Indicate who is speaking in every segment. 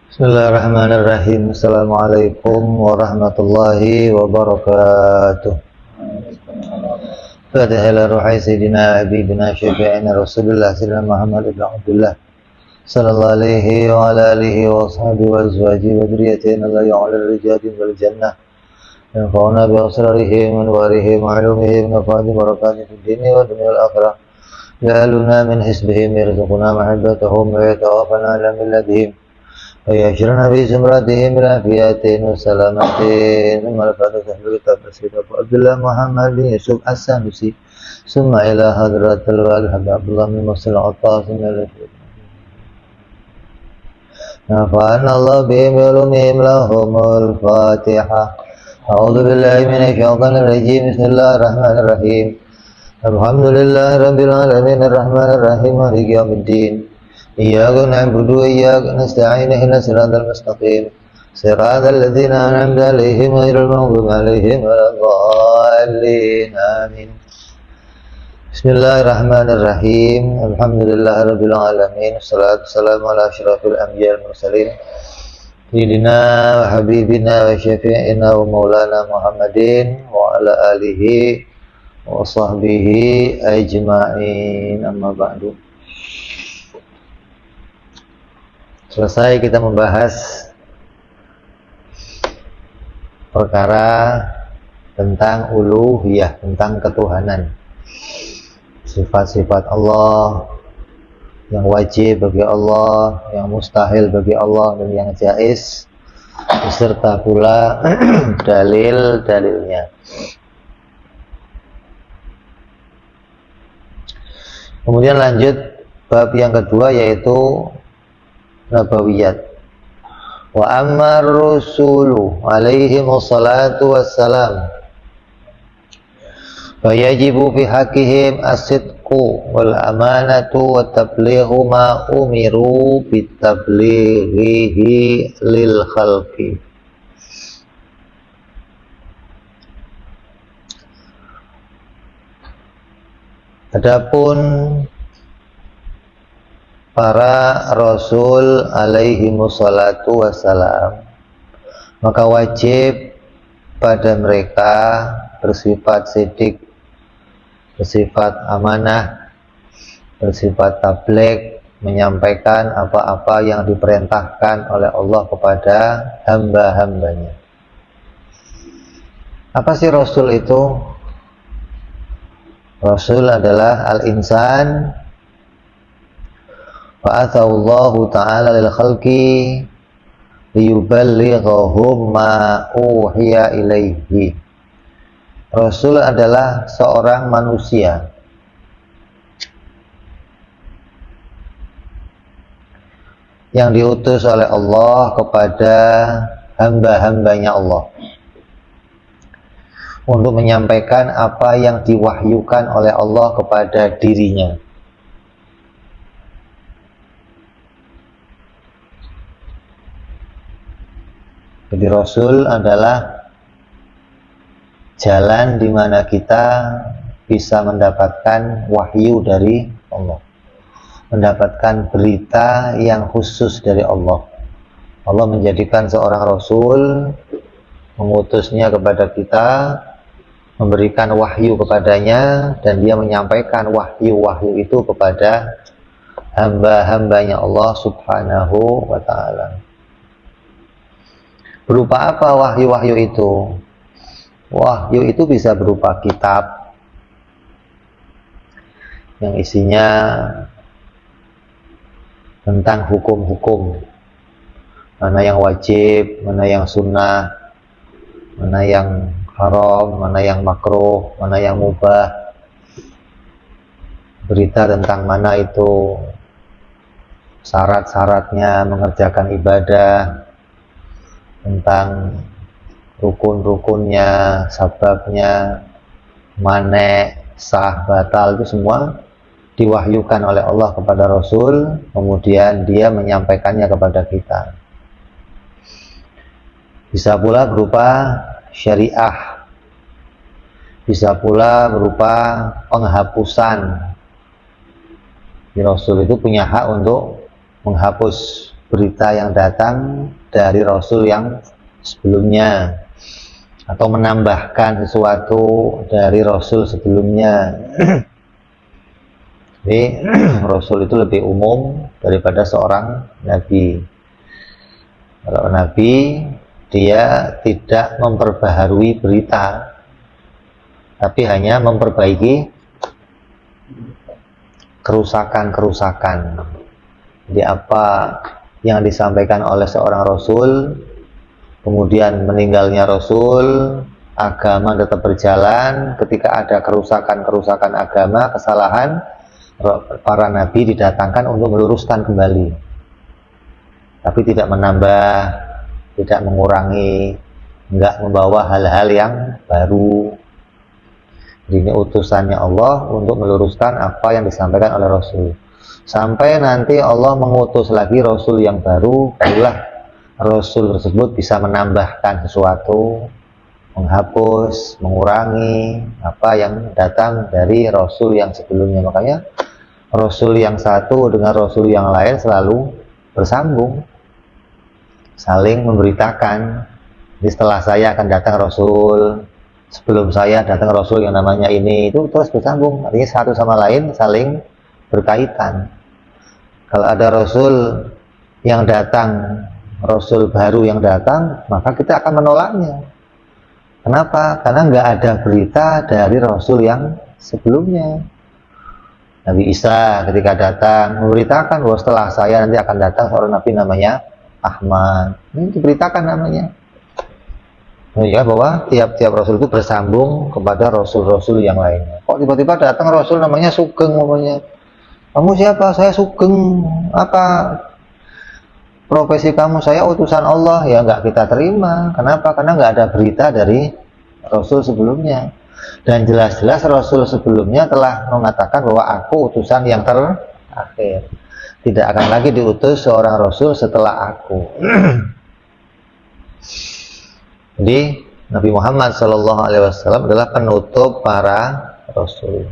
Speaker 1: Bismillahirrahmanirrahim. Assalamualaikum warahmatullahi wabarakatuh. Fatiha ila ruhi sayyidina habibina syafi'ina Rasulullah sayyidina Muhammad ibn Abdullah sallallahu alaihi wa ala alihi wa ashabihi wa azwajihi wa dhurriyyatina la ya'la rijadin wal jannah yanfa'una bi asrarihi wa anwarihi wa ulumihi wa nafa'ati barakatihi fid dini wa dunya wal akhirah ja'aluna min hisbihim yarzuquna mahabbatahum wa yatawaffana ala millatihim ويشرنا في زمرتهم بالعافية والسلامة ثم الفاتحة بكتاب سيد أبو عبد الله محمد بن يوسف السنوسي ثم إلى حضرة الوالد عبد الله بن مسلم العطاس نفعنا الله بهم وعلومهم لهم الفاتحة أعوذ بالله من الشيطان الرجيم بسم الله الرحمن الرحيم الحمد لله رب العالمين الرحمن الرحيم مالك يوم الدين إياك نعبد وإياك نستعين اهدنا الصراط المستقيم صراط الذين أنعمت عليهم غير المغضوب عليهم ولا الضالين آمين بسم الله الرحمن الرحيم الحمد لله رب العالمين والصلاة والسلام على أشرف الأنبياء والمرسلين سيدنا وحبيبنا وشفيعنا ومولانا محمد وعلى آله وصحبه أجمعين أما بعد. Selesai kita membahas perkara tentang uluhiyah, tentang ketuhanan, sifat-sifat Allah yang wajib bagi Allah, yang mustahil bagi Allah, dan yang jaiz, beserta pula dalil-dalilnya. Kemudian lanjut bab yang kedua, yaitu Nabawiyat. Wa ammar rusulu alaihi wassalatu wassalam fayajibu fi haqqihim as-sidqu wal amanatu wa tablighu ma umiru bitablighihi lil khalqi. Adapun para Rasul alaihi wassalatu wassalam, maka wajib pada mereka bersifat sidik, bersifat amanah, bersifat tabligh, menyampaikan apa-apa yang diperintahkan oleh Allah kepada hamba-hambanya. Apa sih Rasul itu? Rasul adalah al-insan fa'athallahu ta'ala lil khalqi liyuballighahum ma uhiya ilaihi. Rasul adalah seorang manusia yang diutus oleh Allah kepada hamba-hambanya Allah untuk menyampaikan apa yang diwahyukan oleh Allah kepada dirinya. Jadi Rasul adalah jalan di mana kita bisa mendapatkan wahyu dari Allah, mendapatkan berita yang khusus dari Allah. Allah menjadikan seorang Rasul, mengutusnya kepada kita, memberikan wahyu kepadanya, dan dia menyampaikan wahyu-wahyu itu kepada hamba-hambanya Allah subhanahu wa ta'ala. Berupa apa wahyu-wahyu itu? Wahyu itu bisa berupa kitab yang isinya tentang hukum-hukum, mana yang wajib, mana yang sunnah, mana yang haram, mana yang makruh, mana yang mubah. Berita tentang mana itu syarat-syaratnya mengerjakan ibadah, tentang rukun-rukunnya, sababnya, manek, sah, batal, itu semua diwahyukan oleh Allah kepada Rasul, kemudian dia menyampaikannya kepada kita. Bisa pula berupa syariah, bisa pula berupa penghapusan. Rasul itu punya hak untuk menghapus berita yang datang dari Rasul yang sebelumnya, atau menambahkan sesuatu dari Rasul sebelumnya. Jadi Rasul itu lebih umum daripada seorang Nabi. Kalau Nabi, dia tidak memperbaharui berita, tapi hanya memperbaiki kerusakan-kerusakan. Jadi apa yang disampaikan oleh seorang Rasul, kemudian meninggalnya Rasul, agama tetap berjalan. Ketika ada kerusakan-kerusakan agama, kesalahan, para nabi didatangkan untuk meluruskan kembali, tapi tidak menambah, tidak mengurangi, enggak membawa hal-hal yang baru. Jadi ini utusannya Allah untuk meluruskan apa yang disampaikan oleh Rasul. Sampai nanti Allah mengutus lagi Rasul yang baru, barulah Rasul tersebut bisa menambahkan sesuatu, menghapus, mengurangi apa yang datang dari Rasul yang sebelumnya. Makanya Rasul yang satu dengan Rasul yang lain selalu bersambung, saling memberitakan. Jadi setelah saya akan datang Rasul, sebelum saya datang Rasul yang namanya ini, itu terus bersambung. Artinya satu sama lain saling berkaitan. Kalau ada Rasul yang datang, Rasul baru yang datang, maka kita akan menolaknya. Kenapa? Karena nggak ada berita dari Rasul yang sebelumnya. Nabi Isa ketika datang memberitakan bahwa setelah saya nanti akan datang seorang Nabi namanya Ahmad. Ini diberitakan namanya. Ya, bahwa tiap-tiap Rasul itu bersambung kepada Rasul-Rasul yang lainnya. Kok tiba-tiba datang Rasul namanya Sugeng namanya. Kamu siapa? Saya Sugeng. Apa profesi kamu? Saya utusan Allah. Ya nggak kita terima. Kenapa? Karena nggak ada berita dari Rasul sebelumnya. Dan jelas-jelas Rasul sebelumnya telah mengatakan bahwa aku utusan yang terakhir. Tidak akan lagi diutus seorang Rasul setelah aku. Jadi Nabi Muhammad SAW adalah penutup para Rasul.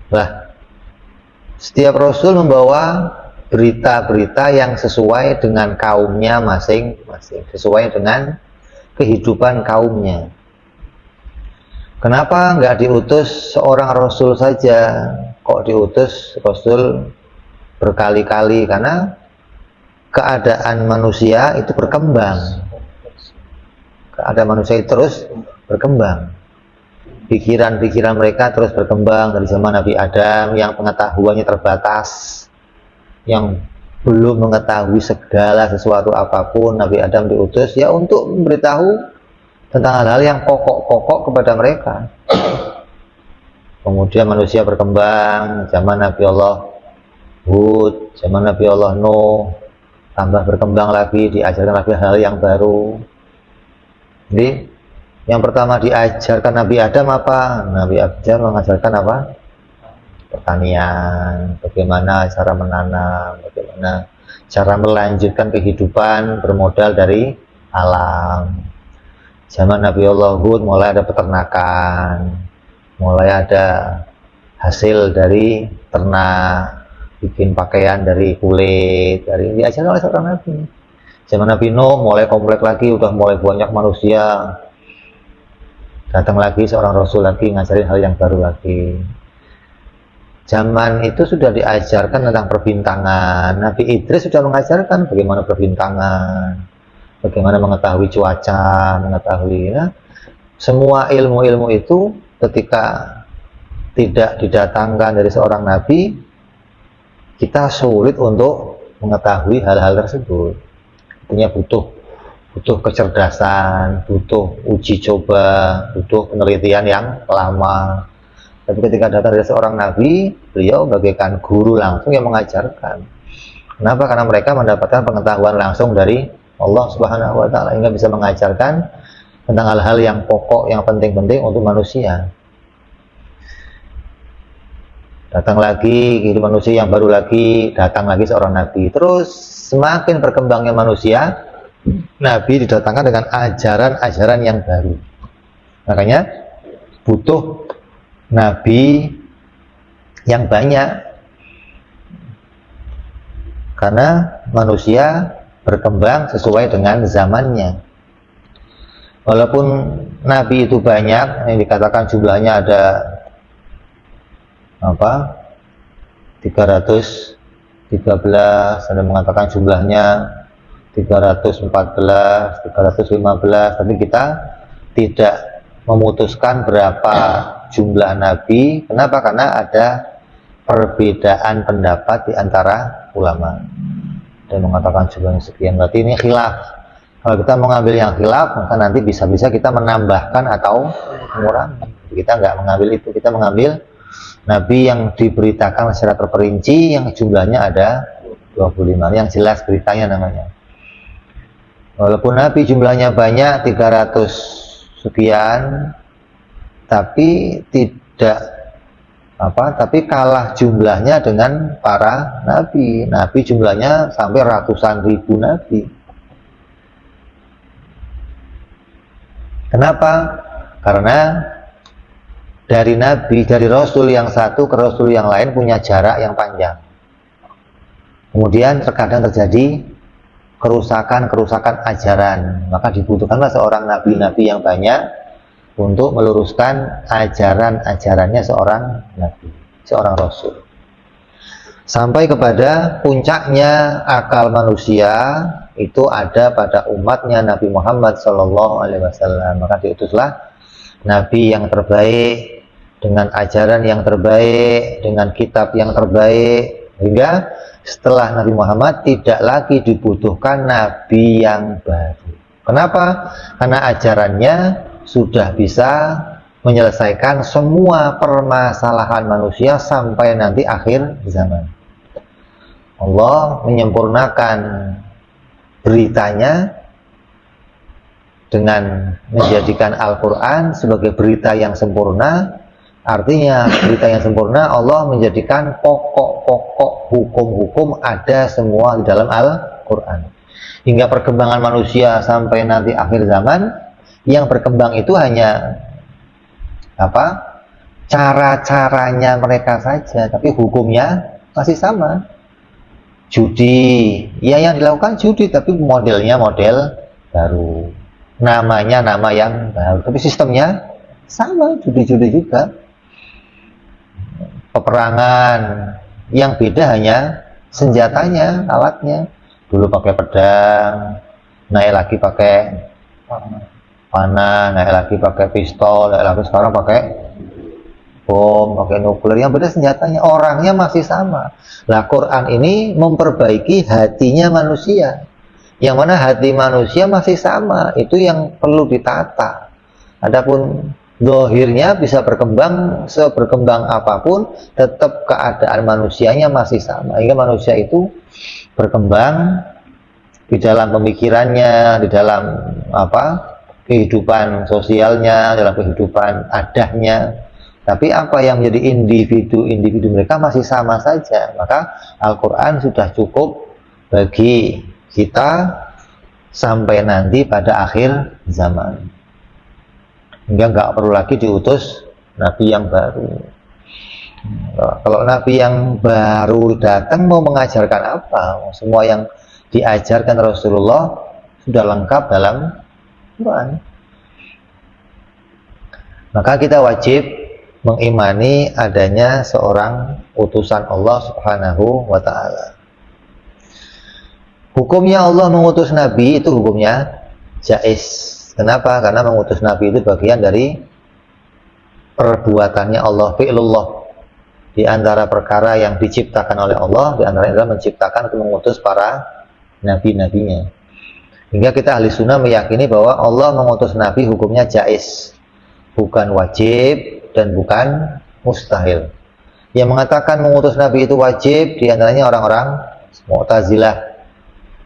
Speaker 1: Nah, setiap Rasul membawa berita-berita yang sesuai dengan kaumnya masing-masing, sesuai dengan kehidupan kaumnya. Kenapa nggak diutus seorang Rasul saja? Kok diutus Rasul berkali-kali? Karena keadaan manusia itu berkembang. Keadaan manusia itu terus berkembang. Pikiran-pikiran mereka terus berkembang dari zaman Nabi Adam yang pengetahuannya terbatas, yang belum mengetahui segala sesuatu apapun. Nabi Adam diutus ya untuk memberitahu tentang hal-hal yang pokok-pokok kepada mereka. Kemudian manusia berkembang, zaman Nabi Allah Hud, zaman Nabi Allah Nuh, tambah berkembang lagi, diajarkan lagi hal yang baru. Jadi yang pertama diajarkan Nabi Adam apa? Nabi Adam mengajarkan apa? Pertanian, bagaimana cara menanam, bagaimana cara melanjutkan kehidupan bermodal dari alam. Zaman Nabi Allah Hud mulai ada peternakan, mulai ada hasil dari ternak, bikin pakaian dari kulit, dari diajarkan oleh seorang Nabi. Zaman Nabi Nuh mulai komplek lagi, udah mulai banyak manusia. Datang lagi seorang Rasul lagi ngajarin hal yang baru lagi. Zaman itu sudah diajarkan tentang perbintangan. Nabi Idris sudah mengajarkan bagaimana perbintangan, bagaimana mengetahui cuaca, mengetahui semua ilmu-ilmu itu ketika tidak didatangkan dari seorang nabi, kita sulit untuk mengetahui hal-hal tersebut. Artinya butuh kecerdasan, butuh uji coba, butuh penelitian yang lama. Tapi ketika datang dari seorang nabi, beliau bagaikan guru langsung yang mengajarkan. Kenapa? Karena mereka mendapatkan pengetahuan langsung dari Allah Subhanahu wa Ta'ala, hingga bisa mengajarkan tentang hal-hal yang pokok, yang penting-penting untuk manusia. Datang lagi kehidupan manusia yang baru lagi, datang lagi seorang nabi. Terus semakin berkembangnya manusia, nabi didatangkan dengan ajaran-ajaran yang baru. Makanya butuh nabi yang banyak. Karena manusia berkembang sesuai dengan zamannya. Walaupun nabi itu banyak, yang dikatakan jumlahnya ada 313, ada mengatakan jumlahnya 314, 315, tapi kita tidak memutuskan berapa jumlah nabi. Kenapa? Karena ada perbedaan pendapat di antara ulama. Ada yang mengatakan jumlahnya sekian, berarti ini khilaf. Kalau kita mengambil yang khilaf, maka nanti bisa-bisa kita menambahkan atau mengurangi. Kita nggak mengambil itu, kita mengambil nabi yang diberitakan secara terperinci, yang jumlahnya ada 25, yang jelas beritanya namanya. Walaupun nabi jumlahnya banyak, 300 sekian, tapi tapi kalah jumlahnya dengan para nabi. Nabi jumlahnya sampai ratusan ribu nabi. Kenapa? Karena dari nabi, dari rasul yang satu ke rasul yang lain punya jarak yang panjang. Kemudian terkadang terjadi kerusakan ajaran, maka dibutuhkanlah seorang nabi-nabi yang banyak untuk meluruskan ajaran-ajarannya seorang nabi, seorang rasul. Sampai kepada puncaknya akal manusia itu ada pada umatnya Nabi Muhammad SAW. Maka diutuslah nabi yang terbaik, dengan ajaran yang terbaik, dengan kitab yang terbaik, hingga setelah Nabi Muhammad tidak lagi dibutuhkan nabi yang baru. Kenapa? Karena ajarannya sudah bisa menyelesaikan semua permasalahan manusia sampai nanti akhir zaman. Allah menyempurnakan beritanya dengan menjadikan Al-Quran sebagai berita yang sempurna. Artinya berita yang sempurna, Allah menjadikan pokok-pokok hukum-hukum ada semua di dalam Al-Quran. Hingga perkembangan manusia sampai nanti akhir zaman, yang berkembang itu hanya cara-caranya mereka saja, tapi hukumnya masih sama. Judi, ya yang dilakukan judi, tapi modelnya model baru, namanya nama yang baru, tapi sistemnya sama, judi-judi juga. Peperangan, yang beda hanya senjatanya, alatnya. Dulu pakai pedang, naik lagi pakai panah, naik lagi pakai pistol, naik lagi sekarang pakai bom, pakai nuklir. Yang beda senjatanya, orangnya masih sama. Nah, Quran ini memperbaiki hatinya manusia, yang mana hati manusia masih sama. Itu yang perlu ditata. Adapun zahirnya bisa berkembang seberkembang apapun, tetap keadaan manusianya masih sama. Hingga manusia itu berkembang di dalam pemikirannya, di dalam kehidupan sosialnya, dalam kehidupan adahnya. Tapi apa yang menjadi individu mereka masih sama saja. Maka Al-Quran sudah cukup bagi kita sampai nanti pada akhir zaman. Hingga nggak perlu lagi diutus nabi yang baru. Kalau nabi yang baru datang mau mengajarkan apa? Semua yang diajarkan Rasulullah sudah lengkap dalam Quran. Maka kita wajib mengimani adanya seorang utusan Allah Subhanahu wa ta'ala. Hukumnya Allah mengutus nabi itu hukumnya jaiz. Kenapa? Karena mengutus nabi itu bagian dari perbuatannya Allah, fi'lullah. Di antara perkara yang diciptakan oleh Allah, di antaranya adalah menciptakan untuk mengutus para nabi-nabinya. Hingga kita ahli sunnah meyakini bahwa Allah mengutus nabi hukumnya jaiz, bukan wajib dan bukan mustahil. Yang mengatakan mengutus nabi itu wajib di antaranya orang-orang Mu'tazilah,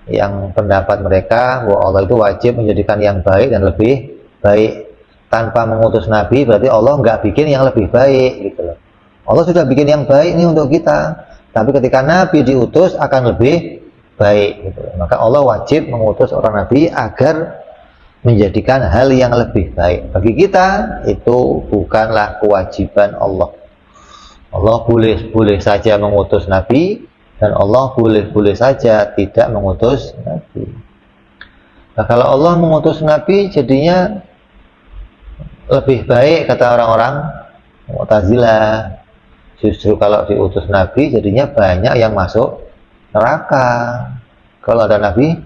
Speaker 1: yang pendapat mereka bahwa Allah itu wajib menjadikan yang baik dan lebih baik. Tanpa mengutus nabi berarti Allah nggak bikin yang lebih baik gitu loh. Allah sudah bikin yang baik ini untuk kita, tapi ketika nabi diutus akan lebih baik gitu loh. Maka Allah wajib mengutus orang nabi agar menjadikan hal yang lebih baik. Bagi kita itu bukanlah kewajiban Allah. Allah boleh saja mengutus nabi Dan Allah boleh-boleh saja tidak mengutus Nabi. Nah, kalau Allah mengutus Nabi jadinya lebih baik, kata orang-orang Mu'tazilah. Justru kalau diutus Nabi jadinya banyak yang masuk neraka. Kalau ada Nabi,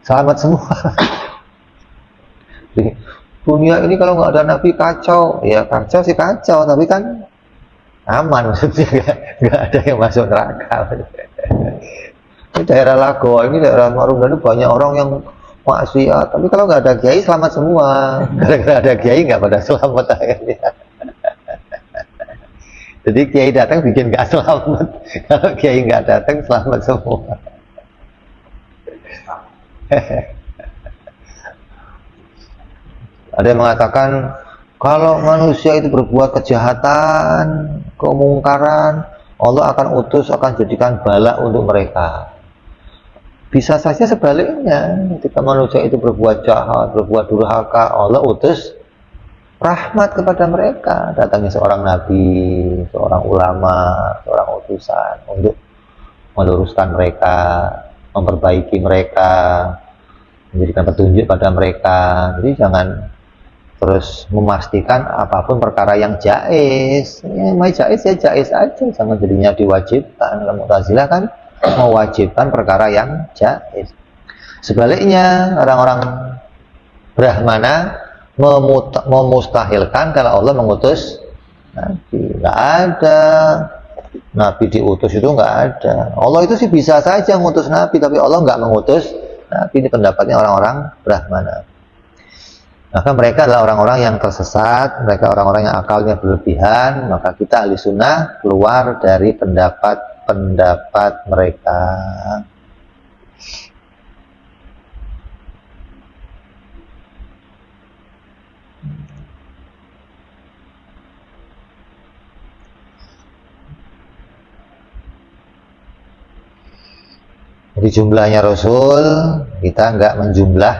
Speaker 1: selamat semua. Dunia ini kalau nggak ada Nabi kacau. Ya kacau sih kacau, tapi kan aman, maksudnya nggak ada yang masuk neraka. Ini daerah Lago, ini daerah Marunda, ini banyak orang yang maksiat, tapi kalau nggak ada kiai selamat semua. Gara-gara ada kiai nggak pada selamat akhirnya. Jadi kiai datang bikin nggak selamat, kalau kiai nggak datang selamat semua. Ada yang mengatakan kalau manusia itu berbuat kejahatan, kemungkaran, Allah akan jadikan bala untuk mereka. Bisa saja sebaliknya, ketika manusia itu berbuat jahat, berbuat durhaka, Allah utus rahmat kepada mereka. Datangnya seorang nabi, seorang ulama, seorang utusan untuk meluruskan mereka, memperbaiki mereka, menjadikan petunjuk pada mereka. Jadi jangan terus memastikan apapun perkara yang jaiz. Jaiz ya jaiz aja, jangan jadinya diwajibkan. Kalau Mu'tazilah kan mewajibkan perkara yang jaiz. Sebaliknya orang-orang Brahmana memustahilkan kalau Allah mengutus Nabi. Nggak ada Nabi diutus, itu nggak ada. Allah itu sih bisa saja mengutus Nabi, tapi Allah nggak mengutus Nabi. Ini pendapatnya orang-orang Brahmana. Maka mereka adalah orang-orang yang tersesat, mereka orang-orang yang akalnya berlebihan. Maka kita ahli sunnah keluar dari pendapat mereka. Jadi jumlahnya Rasul kita nggak menjumlah,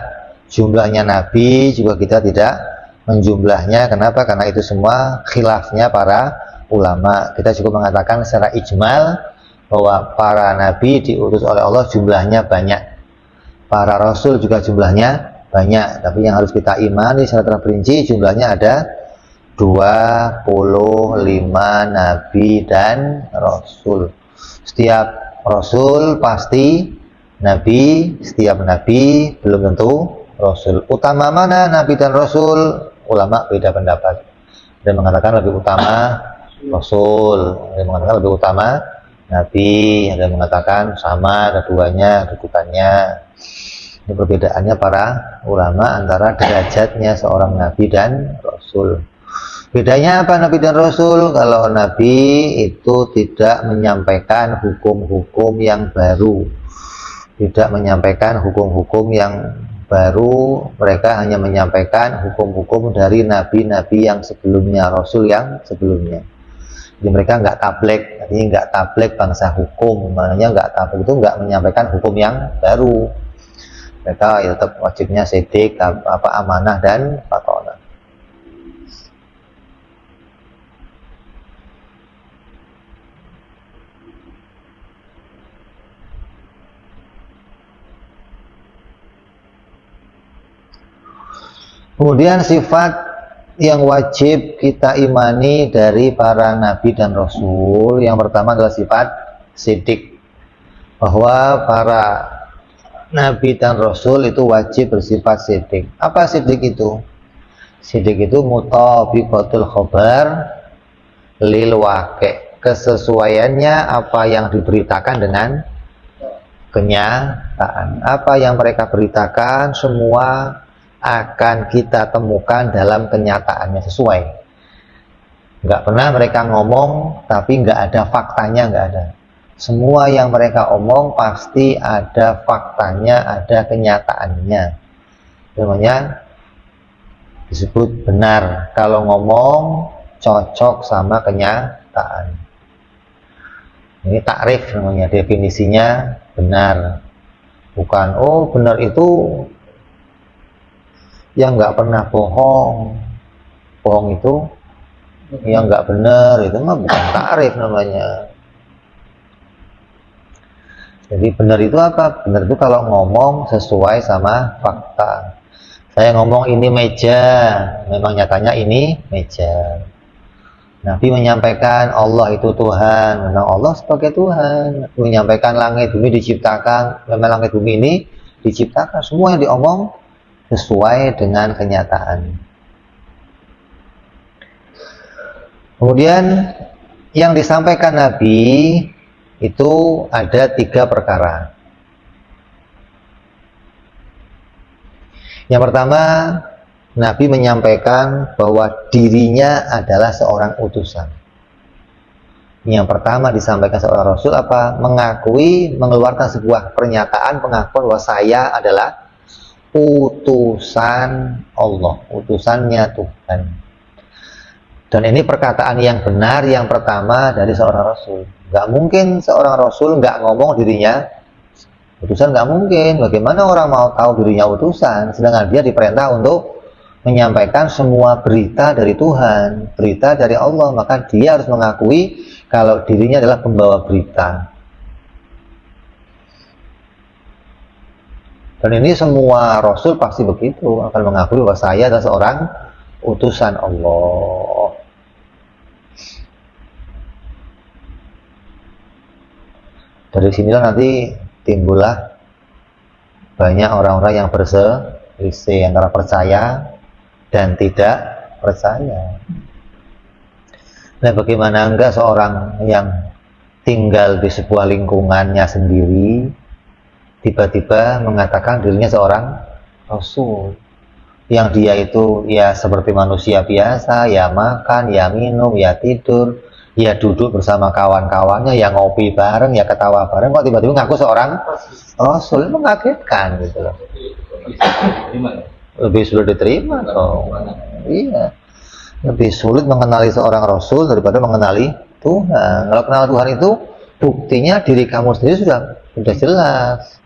Speaker 1: jumlahnya Nabi juga kita tidak menjumlahnya. Kenapa? Karena itu semua khilafnya para ulama. Kita cukup mengatakan secara ijmal bahwa para Nabi diutus oleh Allah jumlahnya banyak, para Rasul juga jumlahnya banyak. Tapi yang harus kita imani secara terperinci jumlahnya ada 25 Nabi dan Rasul. Setiap Rasul pasti Nabi, setiap Nabi belum tentu Rasul. Utama mana Nabi dan Rasul? Ulama beda pendapat. Ada yang mengatakan lebih utama Rasul, ada yang mengatakan lebih utama Nabi, ada yang mengatakan sama keduanya, kedudukannya. Ini perbedaannya para ulama antara derajatnya seorang Nabi dan Rasul. Bedanya apa Nabi dan Rasul? Kalau Nabi itu tidak menyampaikan hukum-hukum yang baru, tidak menyampaikan hukum-hukum yang baru, mereka hanya menyampaikan hukum-hukum dari nabi-nabi yang sebelumnya, Rasul yang sebelumnya. Jadi mereka nggak tablek, artinya nggak tablek bangsa hukum, maknanya nggak tablek itu nggak menyampaikan hukum yang baru. Mereka ya tetap wajibnya sidik, amanah dan fatonah. Kemudian sifat yang wajib kita imani dari para nabi dan rasul, yang pertama adalah sifat sidik, bahwa para nabi dan rasul itu wajib bersifat sidik. Apa sidik itu? Sidik itu mutabiqatul khabar lil waqi', kesesuaiannya apa yang diberitakan dengan kenyataan. Apa yang mereka beritakan semua akan kita temukan dalam kenyataannya sesuai. Nggak pernah mereka ngomong tapi nggak ada faktanya, nggak ada. Semua yang mereka omong pasti ada faktanya, ada kenyataannya. Namanya disebut benar. Kalau ngomong cocok sama kenyataan. Ini takrif namanya, definisinya benar. Bukan, oh benar itu yang nggak pernah bohong. Bohong itu yang nggak benar, itu mah bukan takrif namanya. Jadi benar itu apa? Benar itu kalau ngomong sesuai sama fakta. Saya ngomong ini meja, memang nyatanya ini meja. Nabi menyampaikan Allah itu Tuhan, memang Allah sebagai Tuhan. Menyampaikan langit bumi diciptakan, memang langit bumi ini diciptakan. Semua yang diomong sesuai dengan kenyataan. Kemudian yang disampaikan Nabi itu ada 3 perkara. Yang pertama, Nabi menyampaikan bahwa dirinya adalah seorang utusan. Yang pertama disampaikan seorang Rasul apa? Mengakui, mengeluarkan sebuah pernyataan pengakuan bahwa saya adalah utusan Allah, utusannya Tuhan. Dan ini perkataan yang benar yang pertama dari seorang Rasul. Gak mungkin seorang Rasul gak ngomong dirinya utusan, gak mungkin. Bagaimana orang mau tahu dirinya utusan sedangkan dia diperintah untuk menyampaikan semua berita dari Tuhan, berita dari Allah, maka dia harus mengakui kalau dirinya adalah pembawa berita. Dan ini semua Rasul pasti begitu, akan mengakui bahwa saya adalah seorang utusan Allah. Dari sinilah nanti timbullah banyak orang-orang yang berselisih antara percaya dan tidak percaya. Nah, bagaimana enggak seorang yang tinggal di sebuah lingkungannya sendiri tiba-tiba mengatakan dirinya seorang Rasul, yang dia itu ya seperti manusia biasa, ya makan, ya minum, ya tidur, ya duduk bersama kawan-kawannya, ya ngopi bareng, ya ketawa bareng, kok tiba-tiba ngaku seorang Rasul. Itu mengagetkan gitu loh. Lebih sulit diterima dong. Iya, lebih sulit mengenali seorang Rasul daripada mengenali Tuhan. Kalau kenal Tuhan itu buktinya diri kamu sendiri sudah jelas.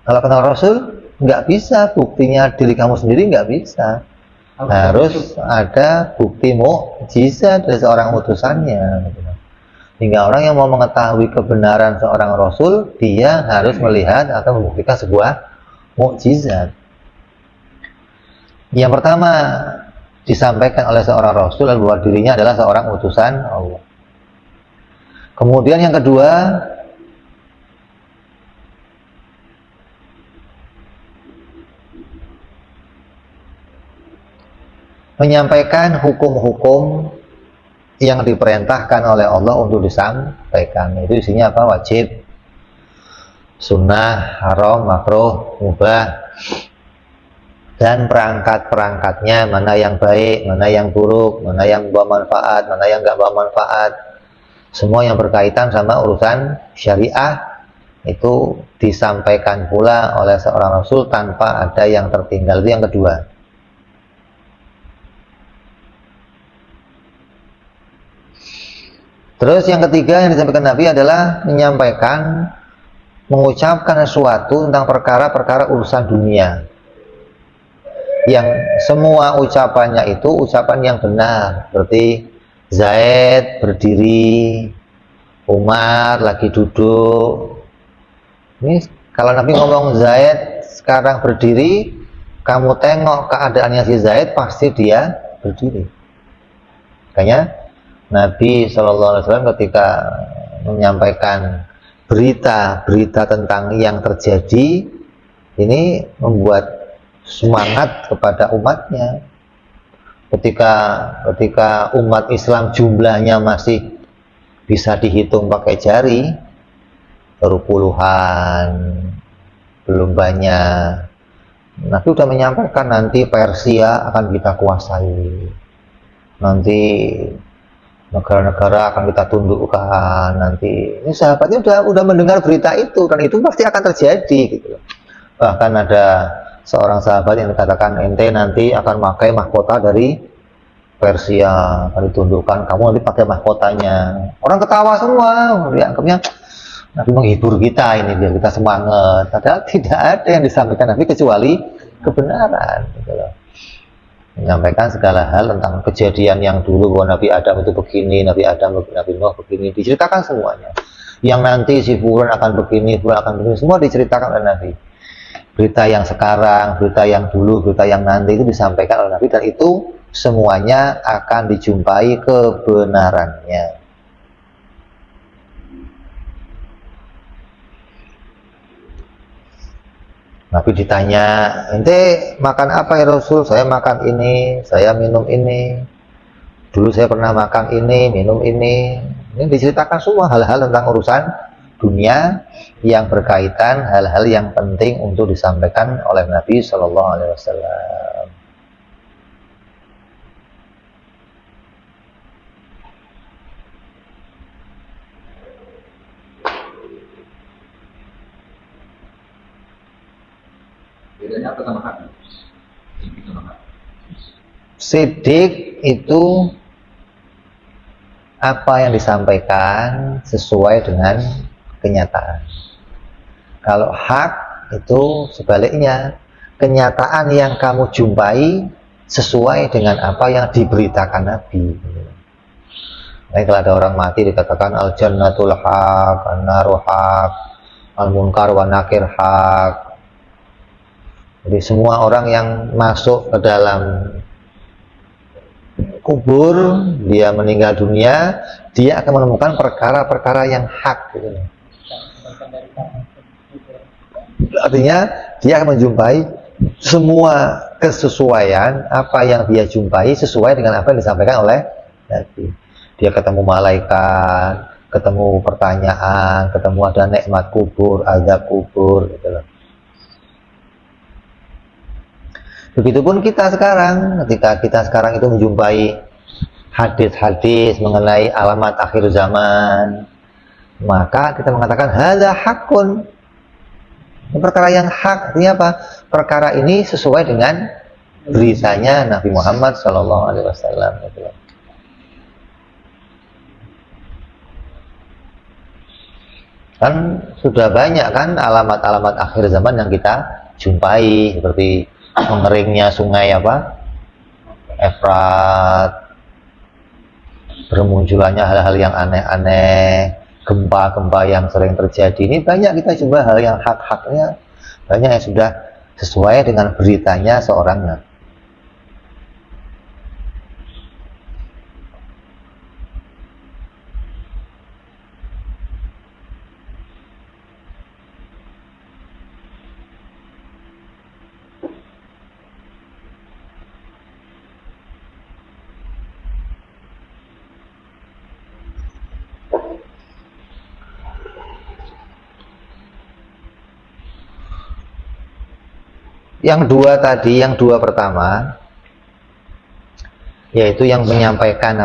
Speaker 1: Kalau kenal Rasul nggak bisa, buktinya diri kamu sendiri nggak bisa. Harus ada bukti mukjizat dari seorang utusannya. Hingga orang yang mau mengetahui kebenaran seorang Rasul, dia harus melihat atau membuktikan sebuah mukjizat. Yang pertama disampaikan oleh seorang Rasul bahwa dirinya adalah seorang utusan Allah. Kemudian yang kedua, menyampaikan hukum-hukum yang diperintahkan oleh Allah untuk disampaikan. Itu isinya apa? Wajib, sunnah, haram, makruh, mubah, dan perangkat-perangkatnya, mana yang baik, mana yang buruk, mana yang membawa manfaat, mana yang nggak bawa manfaat. Semua yang berkaitan sama urusan syariah itu disampaikan pula oleh seorang Rasul tanpa ada yang tertinggal. Itu yang kedua. Terus yang ketiga yang disampaikan Nabi adalah mengucapkan sesuatu tentang perkara-perkara urusan dunia, yang semua ucapannya itu ucapan yang benar, seperti Zaid berdiri, Umar lagi duduk. Ini kalau Nabi ngomong Zaid sekarang berdiri, kamu tengok keadaannya si Zaid, pasti dia berdiri. Makanya Nabi SAW ketika menyampaikan berita-berita tentang yang terjadi, ini membuat semangat kepada umatnya. Ketika umat Islam jumlahnya masih bisa dihitung pakai jari, baru puluhan, belum banyak. Nabi sudah menyampaikan nanti Persia akan kita kuasai, nanti negara-negara akan kita tundukkan, nanti. Ini sahabatnya udah mendengar berita itu, dan itu pasti akan terjadi gitu. Bahkan ada seorang sahabat yang dikatakan, ente nanti akan pakai mahkota dari Persia, akan ditundukkan, kamu nanti pakai mahkotanya. Orang ketawa semua, dianggapnya Nabi menghibur kita ini biar kita semangat. Padahal tidak ada yang disampaikan Nabi kecuali kebenaran gitu loh. Menyampaikan segala hal tentang kejadian yang dulu, bahwa Nabi Adam itu begini, Nabi Adam, Nabi Nuh begini, diceritakan semuanya. yang nanti si fulan akan begini, fulan akan begini, semua diceritakan oleh Nabi. Berita yang sekarang, berita yang dulu, berita yang nanti itu disampaikan oleh Nabi, dan itu semuanya akan dijumpai kebenarannya. Nabi ditanya, ente makan apa ya Rasul? Saya makan ini, saya minum ini. Dulu saya pernah makan ini, minum ini. Ini diceritakan semua hal-hal tentang urusan dunia yang berkaitan, hal-hal yang penting untuk disampaikan oleh Nabi Shallallahu Alaihi Wasallam.
Speaker 2: Bedanya apa sama hati?
Speaker 1: Sidik itu apa yang disampaikan sesuai dengan kenyataan. Kalau hak itu sebaliknya, kenyataan yang kamu jumpai sesuai dengan apa yang diberitakan Nabi. Nah, kalau ada orang mati dikatakan al jannatul haq, an-naru haq, al munkar wa nakir haq. Jadi semua orang yang masuk ke dalam kubur, dia meninggal dunia, dia akan menemukan perkara-perkara yang hak gitu. Artinya dia akan menjumpai semua kesesuaian apa yang dia jumpai sesuai dengan apa yang disampaikan oleh Nabi. Dia ketemu malaikat, ketemu pertanyaan, ketemu ada nikmat kubur, azab kubur gitu loh. Begitupun kita sekarang, ketika kita sekarang itu menjumpai hadis-hadis mengenai alamat akhir zaman, maka kita mengatakan hadza hakun. Ini perkara yang hak, artinya apa? Perkara ini sesuai dengan beritanya Nabi Muhammad SAW. Kan sudah banyak kan alamat-alamat akhir zaman yang kita jumpai, seperti mengeringnya sungai Efrat, bermunculannya hal-hal yang aneh-aneh, gempa-gempa yang sering terjadi. Ini banyak kita coba hal yang hak-haknya, banyak yang sudah sesuai dengan beritanya seorang Nabi. Yang dua tadi, yang dua pertama, yaitu yang menyampaikan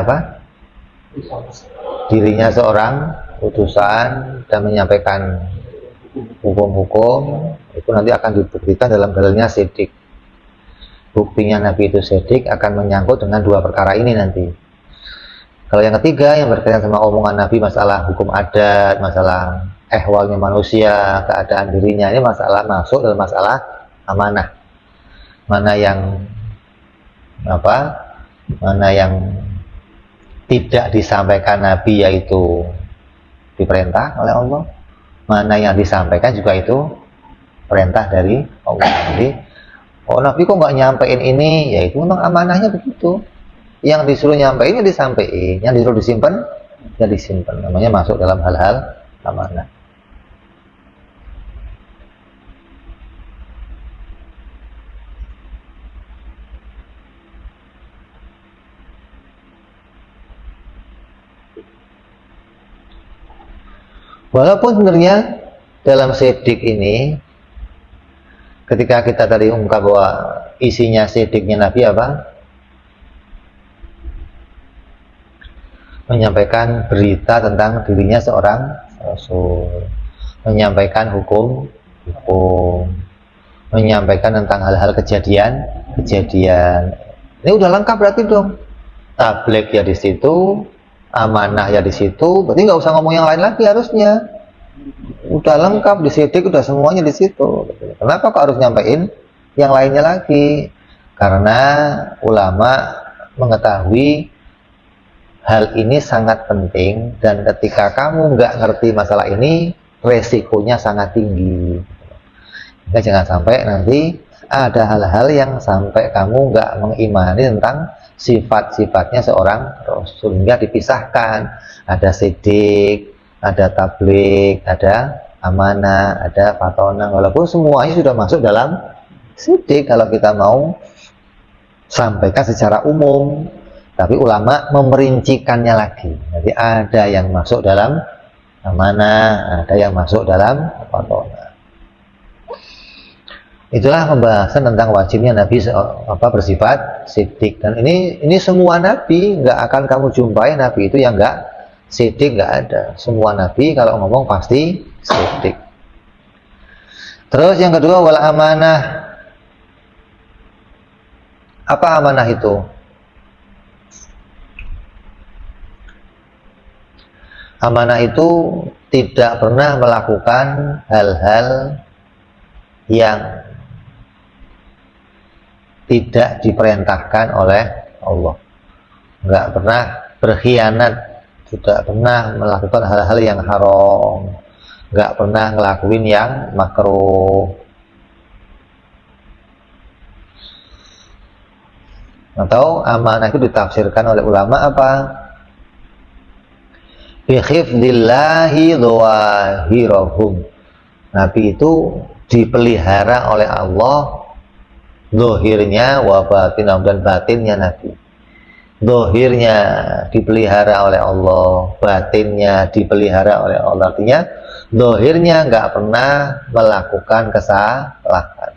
Speaker 1: dirinya seorang utusan dan menyampaikan hukum-hukum, itu nanti akan dibuktikan dalam dalilnya sidik. Buktinya Nabi itu sidik akan menyangkut dengan dua perkara ini nanti. Kalau yang ketiga yang berkaitan sama omongan Nabi, masalah hukum adat, masalah ehwalnya manusia, keadaan dirinya, ini masalah masuk dalam masalah amanah. Mana yang tidak disampaikan Nabi yaitu diperintah oleh Allah, mana yang disampaikan juga itu perintah dari Allah. Jadi Nabi kok nggak nyampein ini, yaitu memang amanahnya begitu. Yang disuruh nyampein ya disampaikan, yang disuruh disimpan ya disimpan. Namanya masuk dalam hal-hal amanah. Walaupun sebenarnya dalam sidik ini, ketika kita tadi ungkap bahwa isinya sidiknya Nabi apa? Menyampaikan berita tentang dirinya seorang Rasul, menyampaikan hukum, menyampaikan tentang hal-hal kejadian. Ini udah lengkap berarti dong. Tabligh ya di situ, amanah ya di situ, berarti nggak usah ngomong yang lain lagi harusnya. Udah lengkap di sidik, udah semuanya di situ. Kenapa kok harus nyampein yang lainnya lagi? Karena ulama mengetahui hal ini sangat penting, dan ketika kamu nggak ngerti masalah ini, resikonya sangat tinggi. Maka jangan sampai nanti ada hal-hal yang sampai kamu nggak mengimani tentang sifat-sifatnya seorang Rasul, hingga dipisahkan. Ada sidik, ada tabligh, ada amanah, ada fatonah, walaupun semuanya sudah masuk dalam sidik kalau kita mau sampaikan secara umum, tapi ulama memerincikannya lagi. Jadi ada yang masuk dalam amanah, ada yang masuk dalam fatonah. Itulah pembahasan tentang wajibnya Nabi bersifat sidik. Dan ini semua Nabi, nggak akan kamu jumpai Nabi itu yang nggak sidik, nggak ada. Semua Nabi kalau ngomong pasti sidik. Terus yang kedua, wal amanah. Apa amanah itu? Amanah itu tidak pernah melakukan hal-hal yang tidak diperintahkan oleh Allah. Nggak pernah berkhianat, tidak pernah melakukan hal-hal yang haram, nggak pernah ngelakuin yang makruh. Atau amanah itu ditafsirkan oleh ulama apa? Bihifdillahi dhawahirahum. Nabi itu dipelihara oleh Allah zahirnya wa batinah, dan batinnya Nabi. Zahirnya dipelihara oleh Allah, batinnya dipelihara oleh Allah. Artinya zahirnya nggak pernah melakukan kesalahan,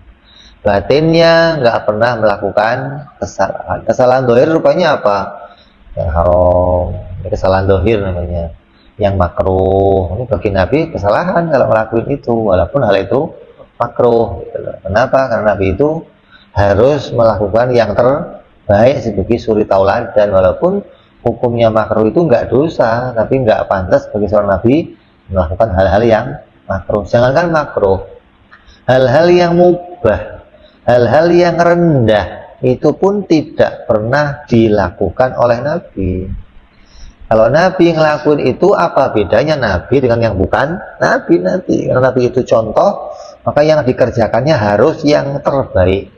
Speaker 1: batinnya nggak pernah melakukan kesalahan. Kesalahan zahir rupanya apa? Yang haram, kesalahan zahir namanya. Yang makruh, ini bagi Nabi kesalahan kalau melakukan itu, walaupun hal itu makruh. Kenapa? Karena Nabi itu harus melakukan yang terbaik sebagai suri tauladan, walaupun hukumnya makruh itu nggak dosa, tapi nggak pantas bagi seorang Nabi melakukan hal-hal yang makruh. Jangankan makruh, hal-hal yang mubah, hal-hal yang rendah itu pun tidak pernah dilakukan oleh Nabi. Kalau Nabi ngelakuin itu, apa bedanya Nabi dengan yang bukan Nabi? Karena Nabi itu contoh, maka yang dikerjakannya harus yang terbaik,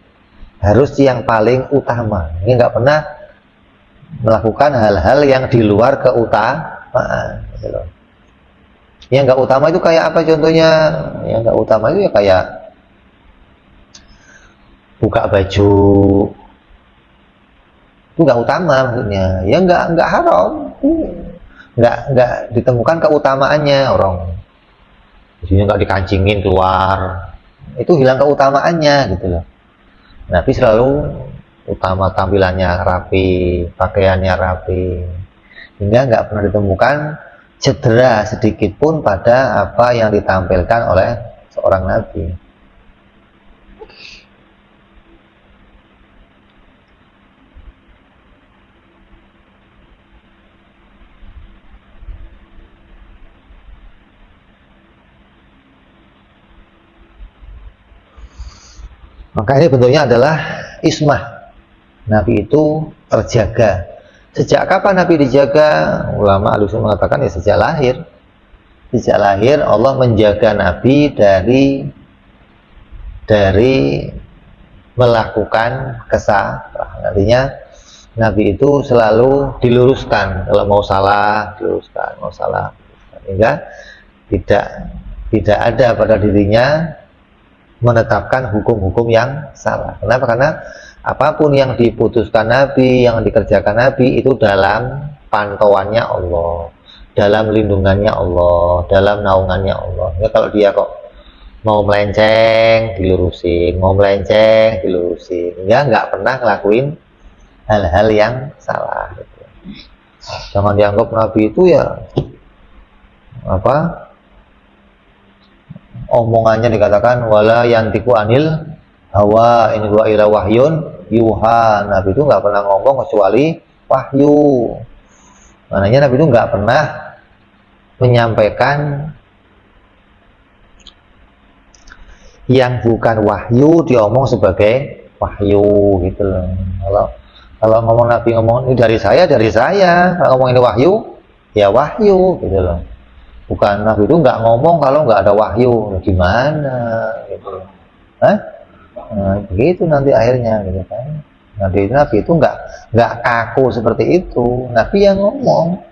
Speaker 1: harus yang paling utama. Ini nggak pernah melakukan hal-hal yang di luar keutamaan. Yang nggak utama itu kayak apa contohnya? Yang nggak utama itu ya kayak buka baju, itu nggak utama maksudnya. Ya nggak haram, nggak ditemukan keutamaannya. Orang bajunya nggak dikancingin keluar, itu hilang keutamaannya gitu loh. Nabi selalu utama tampilannya rapi, pakaiannya rapi, hingga nggak pernah ditemukan cedera sedikit pun pada apa yang ditampilkan oleh seorang Nabi. Maka ini bentuknya adalah ismah. Nabi itu terjaga. Sejak kapan Nabi dijaga? Ulama Ahlussunnah mengatakan ya sejak lahir. Sejak lahir Allah menjaga Nabi dari melakukan kesalahan. Artinya Nabi itu selalu diluruskan. Kalau mau salah, diluruskan. Mau salah, sehingga tidak ada pada dirinya menetapkan hukum-hukum yang salah. Kenapa? Karena apapun yang diputuskan Nabi, yang dikerjakan Nabi itu dalam pantauannya Allah, dalam lindungannya Allah, dalam naungannya Allah. Ya, kalau dia kok mau melenceng, dilurusin, mau melenceng, dilurusin. Ya nggak pernah ngelakuin hal-hal yang salah. Gitu. Jangan dianggap Nabi itu ya omongannya dikatakan wala yantiku anil hawa in huwa ila wahyun yuha. Nabi itu nggak pernah ngomong kecuali wahyu. Maknanya Nabi itu nggak pernah menyampaikan yang bukan wahyu diomong sebagai wahyu gitu loh. Kalau ngomong Nabi ngomong ini dari saya. Kalau ngomong ini wahyu, ya wahyu gitu loh. Bukan Nabi itu nggak ngomong kalau nggak ada wahyu, gimana gitu. Hah? Nah, begitu nanti akhirnya gitu kan. Nabi itu nggak kaku seperti itu. Nabi yang ngomong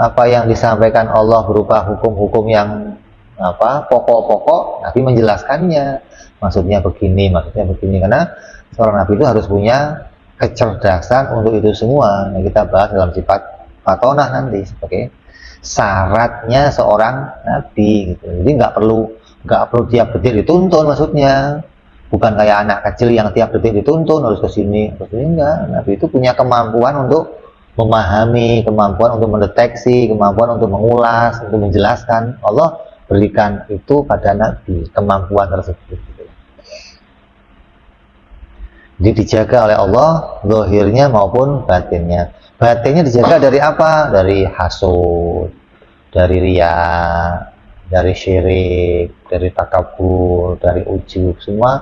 Speaker 1: apa yang disampaikan Allah berupa hukum-hukum yang pokok-pokok, Nabi menjelaskannya. Maksudnya begini karena seorang Nabi itu harus punya kecerdasan untuk itu semua. Nah, kita bahas dalam sifat fatonah nanti sebagai syaratnya seorang Nabi gitu. Jadi nggak perlu tiap detik dituntun, maksudnya bukan kayak anak kecil yang tiap detik dituntun harus ke sini enggak. Nabi itu punya kemampuan untuk memahami, kemampuan untuk mendeteksi, kemampuan untuk mengulas, untuk menjelaskan. Allah berikan itu pada Nabi, kemampuan tersebut. Jadi dijaga oleh Allah zahirnya maupun batinnya. Batinnya dijaga dari apa? Dari hasud, dari riya, dari syirik, dari takabur, dari ujub. Semua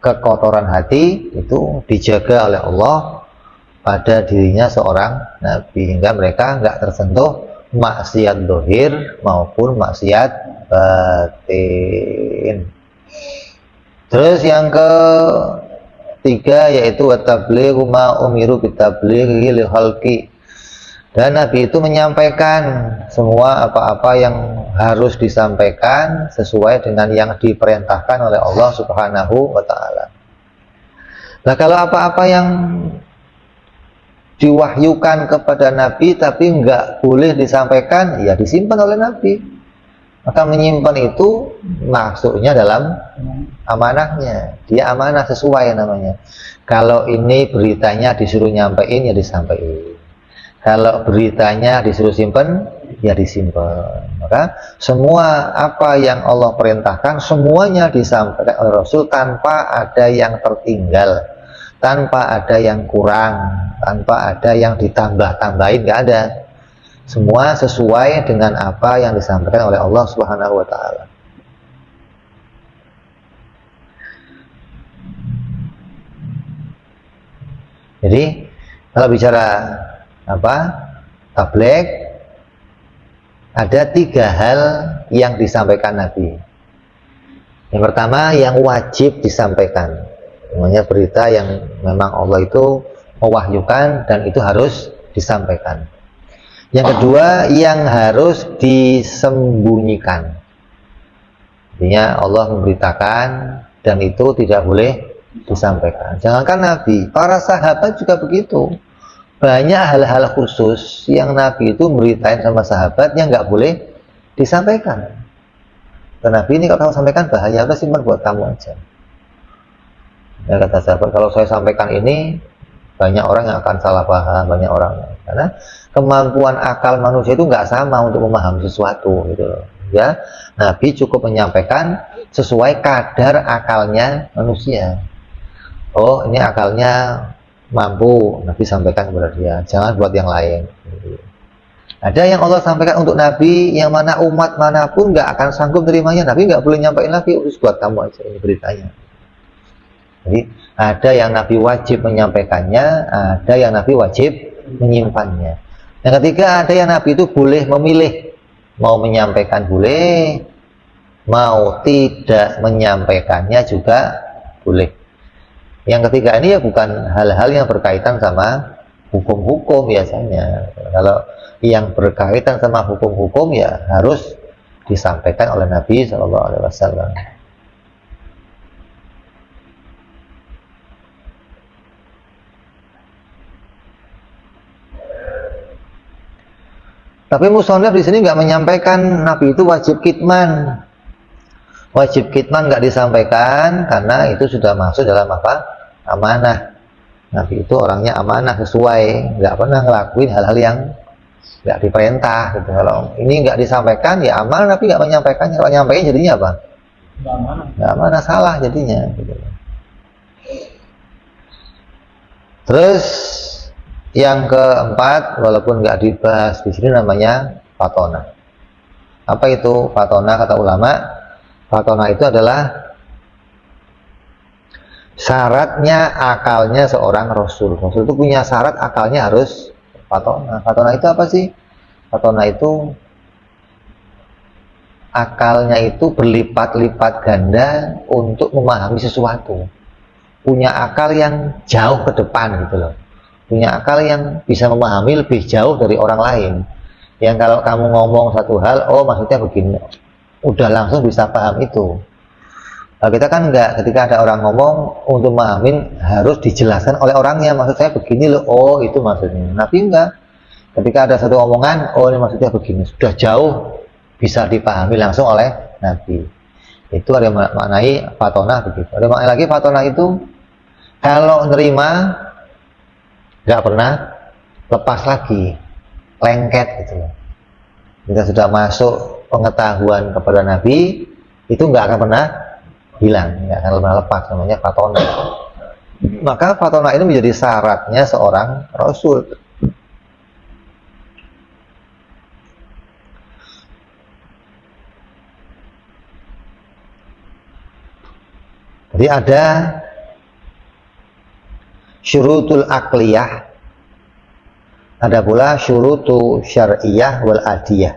Speaker 1: kekotoran hati itu dijaga oleh Allah pada dirinya seorang Nabi, hingga mereka nggak tersentuh maksiat zahir maupun maksiat batin. Terus yang ketiga yaitu watablighu ma umiru bitablighi li khalqi. Dan Nabi itu menyampaikan semua apa-apa yang harus disampaikan sesuai dengan yang diperintahkan oleh Allah Subhanahu wa taala. Nah, kalau apa-apa yang diwahyukan kepada Nabi tapi nggak boleh disampaikan, ya disimpan oleh Nabi. Maka menyimpan itu maksudnya dalam amanahnya. Dia amanah sesuai namanya. Kalau ini beritanya disuruh nyampein, ya disampaikan. Kalau beritanya disuruh simpen, ya disimpan. Maka semua apa yang Allah perintahkan, semuanya disampaikan oleh Rasul tanpa ada yang tertinggal, tanpa ada yang kurang, tanpa ada yang ditambah-tambahin, nggak ada. Semua sesuai dengan apa yang disampaikan oleh Allah Subhanahu wa taala. Jadi kalau bicara tabligh, ada 3 hal yang disampaikan Nabi. Yang pertama, yang wajib disampaikan, namanya berita yang memang Allah itu mewahyukan dan itu harus disampaikan. Yang kedua, yang harus disembunyikan. Artinya Allah memberitakan dan itu tidak boleh disampaikan. Jangankan Nabi, para sahabat juga begitu. Banyak hal-hal khusus yang Nabi itu memberitain sama sahabatnya nggak boleh disampaikan. Dan Nabi ini kalau kamu sampaikan bahaya, apa simpan buat kamu aja. Ya, kata sahabat, kalau saya sampaikan ini banyak orang yang akan salah paham, banyak orang, karena kemampuan akal manusia itu nggak sama untuk memahami sesuatu gitu loh. Ya, Nabi cukup menyampaikan sesuai kadar akalnya manusia. Oh, ini akalnya mampu, Nabi sampaikan kepada dia, jangan buat yang lain. Ada yang Allah sampaikan untuk Nabi yang mana umat manapun nggak akan sanggup terimanya, Nabi nggak boleh nyampaikan lagi, urus buat kamu aja ini beritanya. Jadi ada yang Nabi wajib menyampaikannya, ada yang Nabi wajib menyimpannya. Yang ketiga, ada yang Nabi itu boleh memilih, mau menyampaikan boleh, mau tidak menyampaikannya juga boleh. Yang ketiga ini ya bukan hal-hal yang berkaitan sama hukum-hukum biasanya. Kalau yang berkaitan sama hukum-hukum ya harus disampaikan oleh Nabi SAW. Tapi musonef di sini nggak menyampaikan Nabi itu wajib kitman. Wajib kitman nggak disampaikan karena itu sudah masuk dalam amanah. Nabi itu orangnya amanah, sesuai, nggak pernah ngelakuin hal-hal yang nggak diperintah gitu. Kalau ini nggak disampaikan ya amanah, Nabi nggak menyampaikannya. Kalau nyampaikan jadinya apa? Nggak amanah, salah jadinya gitu. Terus yang keempat, walaupun nggak dibahas di sini, namanya fatona. Apa itu fatona? Kata ulama, fatona itu adalah syaratnya akalnya seorang Rasul. Rasul itu punya syarat akalnya harus fatona. Fatona itu apa sih? Fatona itu akalnya itu berlipat-lipat ganda untuk memahami sesuatu. Punya akal yang jauh ke depan gitu loh. Punya akal yang bisa memahami lebih jauh dari orang lain. Yang kalau kamu ngomong satu hal, oh maksudnya begini, udah langsung bisa paham itu. Nah, kita kan enggak, ketika ada orang ngomong untuk memahamin harus dijelaskan oleh orangnya, maksud saya begini loh, oh itu maksudnya. Nabi enggak, ketika ada satu omongan, oh ini maksudnya begini, sudah jauh bisa dipahami langsung oleh Nabi. Itu ada maknai fatona begitu. Ada maknai lagi fatona itu kalau nerima nggak pernah lepas lagi, lengket gitu loh. Kita sudah masuk pengetahuan kepada Nabi, itu nggak akan pernah hilang, nggak akan pernah lepas, namanya fatona. Maka fatona ini menjadi syaratnya seorang Rasul. Jadi ada syurutul akliyah, ada pula syurutu syar'iyah wal adiyah.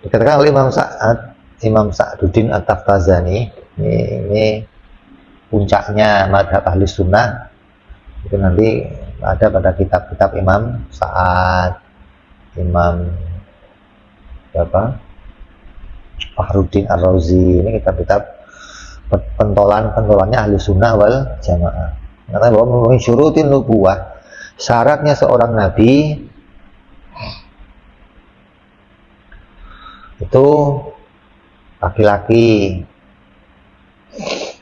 Speaker 1: Dikatakan oleh Imam Sa'duddin At-Taftazani, ini puncaknya madhab ahli sunnah. Itu nanti ada pada kitab-kitab Imam Sa'ad, Imam Fakhruddin Ar-Razi. Ini kitab-kitab pentolannya ahli sunnah wal jamaah. Karena bahwa syurutin nubuwah, syaratnya seorang nabi itu laki-laki,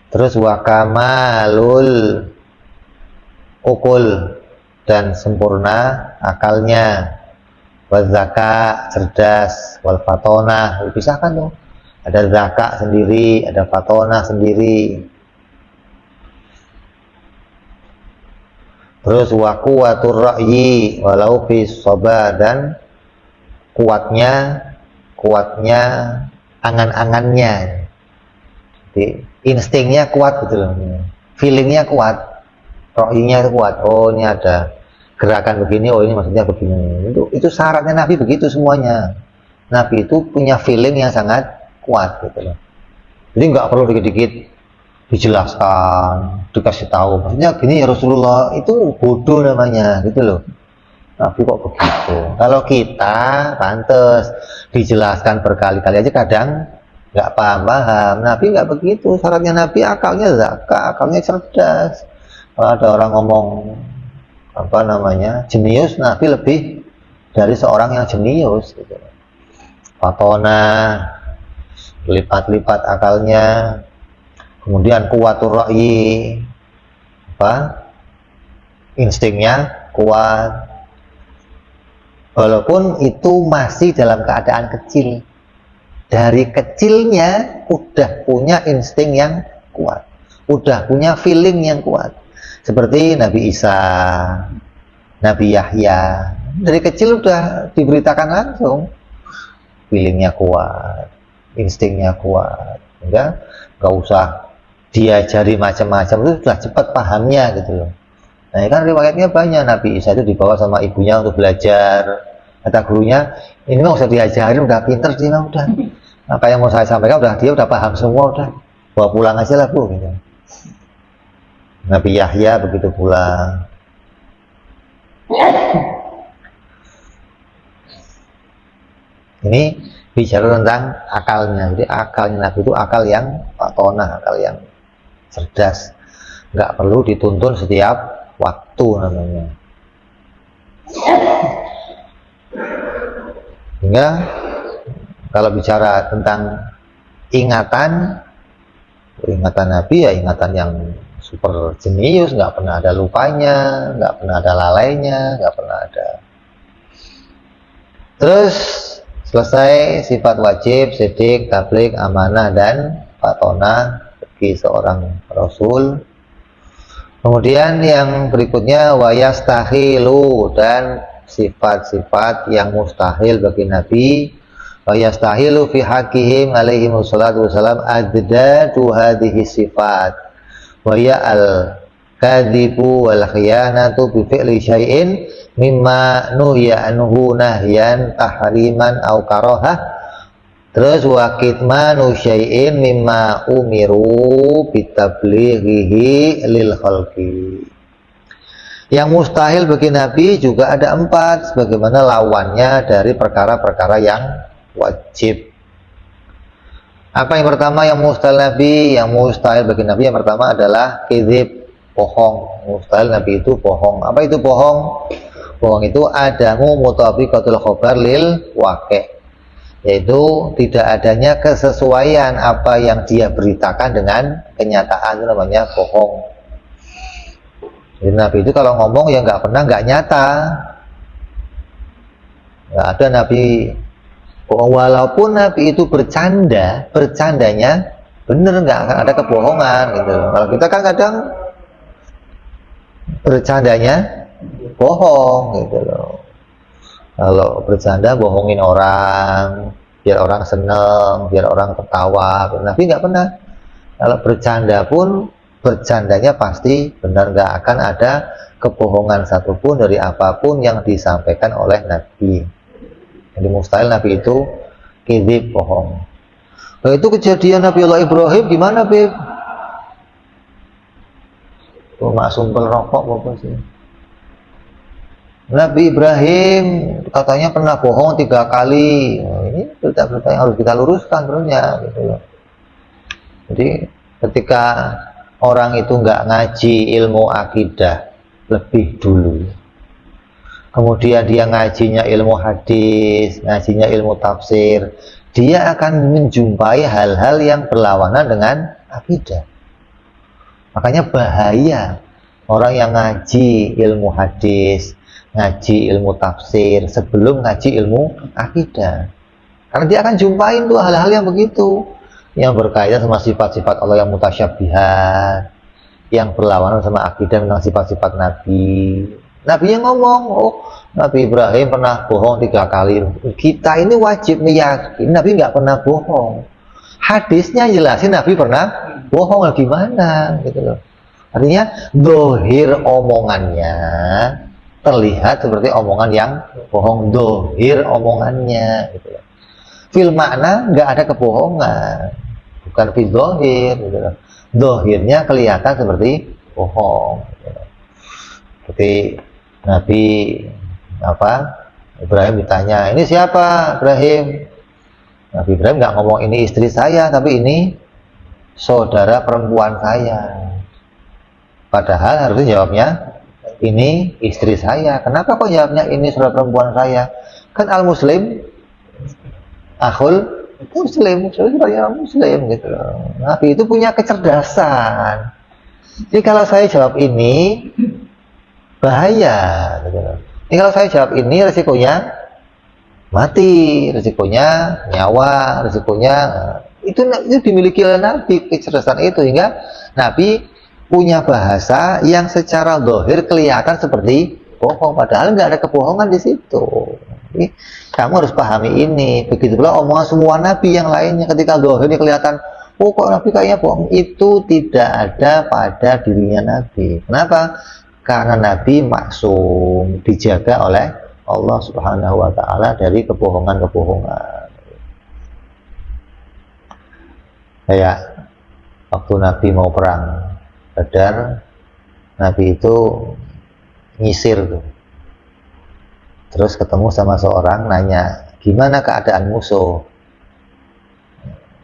Speaker 1: terus wakamalul ukul, dan sempurna akalnya, wazaka, cerdas, wal fatona, dipisahkan tuh, ada zaka sendiri, ada fatona sendiri. Terus wakuwatur ra'yi walau fi soba, dan kuatnya angan-angannya, jadi instingnya kuat gitu loh, feelingnya kuat, rohnya itu kuat. Oh ini ada gerakan begini, oh ini maksudnya begini. Itu syaratnya Nabi begitu semuanya. Nabi itu punya feeling yang sangat kuat gitu loh. Jadi nggak perlu dikit-dikit dijelaskan, dikasih tahu. Maksudnya gini ya Rasulullah, itu bodoh namanya gitu loh. Nabi kok begitu. Kalau kita pantes dijelaskan berkali-kali aja kadang nggak paham. Nabi nggak begitu. Syaratnya Nabi akalnya zakat, akalnya cerdas. Kalau ada orang ngomong jenius, Nabi lebih dari seorang yang jenius gitu. Fatona, lipat-lipat akalnya. Kemudian kuwatur ra'yi, instingnya kuat. Walaupun itu masih dalam keadaan kecil, dari kecilnya udah punya insting yang kuat, udah punya feeling yang kuat. Seperti Nabi Isa, Nabi Yahya, dari kecil udah diberitakan langsung, feelingnya kuat, instingnya kuat, enggak usah diajari macam-macam, itu sudah cepat pahamnya gitu loh. Nah kan riwayatnya banyak, Nabi Isa itu dibawa sama ibunya untuk belajar. Kata gurunya, ini mah usah diajarin, udah pinter dia, udah apa yang mau saya sampaikan dia udah paham semua, udah bawa pulang aja lah bu gitu. Nabi Yahya begitu pula. Ini bicara tentang akalnya. Jadi akalnya Nabi itu akal yang fatona, akal yang cerdas, nggak perlu dituntun setiap waktu namanya. Hingga kalau bicara tentang ingatan Nabi ya ingatan yang super jenius, nggak pernah ada lupanya, nggak pernah ada lalainya, nggak pernah ada. Terus selesai sifat wajib, sidik, tabligh, amanah, dan fatona bagi seorang Rasul. Kemudian yang berikutnya wayastahilu, dan sifat-sifat yang mustahil bagi Nabi. Wayastahilu fi haqqihim alaihi wassalatu wassalam addadu hadhihi sifat wa ya al kadhibu wal khiyanatu bi fi'li syai'in mimma nuhya anhu nahyan tahriman au karahah. Terus wa kitmanu syai'in mimma umiru bitablighihi lil khalqi. Yang mustahil bagi Nabi juga ada 4, sebagaimana lawannya dari perkara-perkara yang wajib. Apa yang pertama yang mustahil Nabi? Yang mustahil bagi Nabi yang pertama adalah kizib, bohong. Mustahil Nabi itu bohong. Apa itu bohong? Bohong itu adamu mutabiqatul khabar lil waqi', yaitu tidak adanya kesesuaian apa yang dia beritakan dengan kenyataan, itu namanya bohong. Jadi Nabi itu kalau ngomong ya nggak pernah nggak nyata, nggak ada Nabi bohong. Walaupun Nabi itu bercandanya bener, nggak akan ada kebohongan gitu. Kalau kita kan kadang bercandanya bohong gitu loh. Kalau bercanda bohongin orang, biar orang seneng, biar orang ketawa. Nabi nggak pernah. Kalau bercanda pun, bercandanya pasti benar, nggak akan ada kebohongan satupun dari apapun yang disampaikan oleh Nabi. Jadi mustahil Nabi itu kizib, bohong. Nah, itu kejadian Nabiullah Ibrahim gimana, Beb? Tuh, maksum rokok apa sih? Nabi Ibrahim katanya pernah bohong 3 kali. Nah, ini berita-berita yang harus kita luruskan terusnya gitu loh. Jadi ketika orang itu nggak ngaji ilmu akidah lebih dulu, kemudian dia ngajinya ilmu hadis, ngajinya ilmu tafsir, dia akan menjumpai hal-hal yang berlawanan dengan akidah. Makanya bahaya orang yang ngaji ilmu hadis, ngaji ilmu tafsir sebelum ngaji ilmu akidah, karena dia akan jumpain tuh hal-hal yang begitu, yang berkaitan sama sifat-sifat Allah yang mutasyabihat, yang berlawanan sama akidah tentang sifat-sifat Nabi. Nabi yang ngomong, oh Nabi Ibrahim pernah bohong 3 kali. Kita ini wajib meyakini Nabi nggak pernah bohong. Hadisnya jelasin Nabi pernah bohong, gimana gitu loh. Artinya dohir omongannya terlihat seperti omongan yang bohong, dohir omongannya gitu loh. Fil makna nggak ada kebohongan, bukan fil dohir gitu loh. Dohirnya kelihatan seperti bohong gitu loh. Seperti Nabi Ibrahim ditanya, ini siapa Ibrahim? Nabi Ibrahim nggak ngomong ini istri saya, tapi ini saudara perempuan saya. Padahal harusnya jawabnya ini istri saya. Kenapa kok jawabnya ini saudara perempuan saya? Kan al-muslim akhul muslim, saudara muslim gitu loh. Nabi itu punya kecerdasan. Jadi kalau saya jawab ini bahaya gitu loh. Ini kalau saya jawab ini resikonya mati, resikonya nyawa, resikonya itu dimiliki oleh Nabi, kecerdasan itu, hingga Nabi punya bahasa yang secara dohir kelihatan seperti bohong, padahal nggak ada kebohongan di situ. Jadi, kamu harus pahami ini. Begitu pula omongan semua Nabi yang lainnya, ketika dohirnya kelihatan, oh kok Nabi kayaknya bohong, itu tidak ada pada dirinya Nabi. Kenapa? Karena Nabi maksum, dijaga oleh Allah Subhanahu wa Ta'ala dari kebohongan-kebohongan. Kayak waktu Nabi mau perang Badar, Nabi itu nyisir tuh. Terus ketemu sama seorang, nanya, gimana keadaan musuh?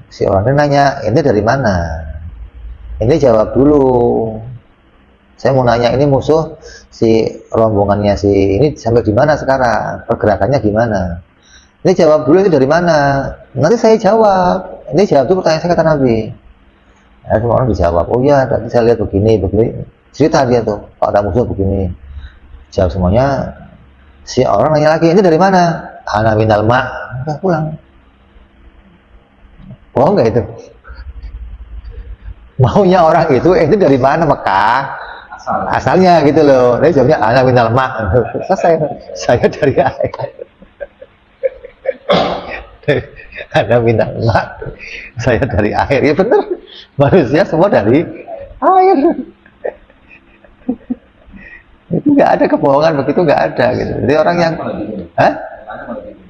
Speaker 1: Si orangnya nanya, ini dari mana? Ini jawab dulu. Saya mau nanya, ini musuh si rombongannya si ini sampai di mana sekarang? Pergerakannya gimana? Ini jawab dulu, ini dari mana? Nanti saya jawab. Ini jawab dulu pertanyaan saya, kata Nabi. Nah, semua orang dijawab, oh ya tadi saya lihat begini, cerita dia tuh, kalau ada musuh begini. Jawab semuanya. Si orang nanya lagi, ini dari mana? Ana minal ma'. Udah pulang. Bohong nggak itu? Maunya orang itu dari mana? Mekah. asalnya gitu loh. Dia jawabnya ana minal ma. Selesai, saya dari air. Ana minal ma, saya dari air. Ya benar, manusia semua dari air. Itu nggak ada kebohongan begitu, nggak ada gitu. Jadi orang yang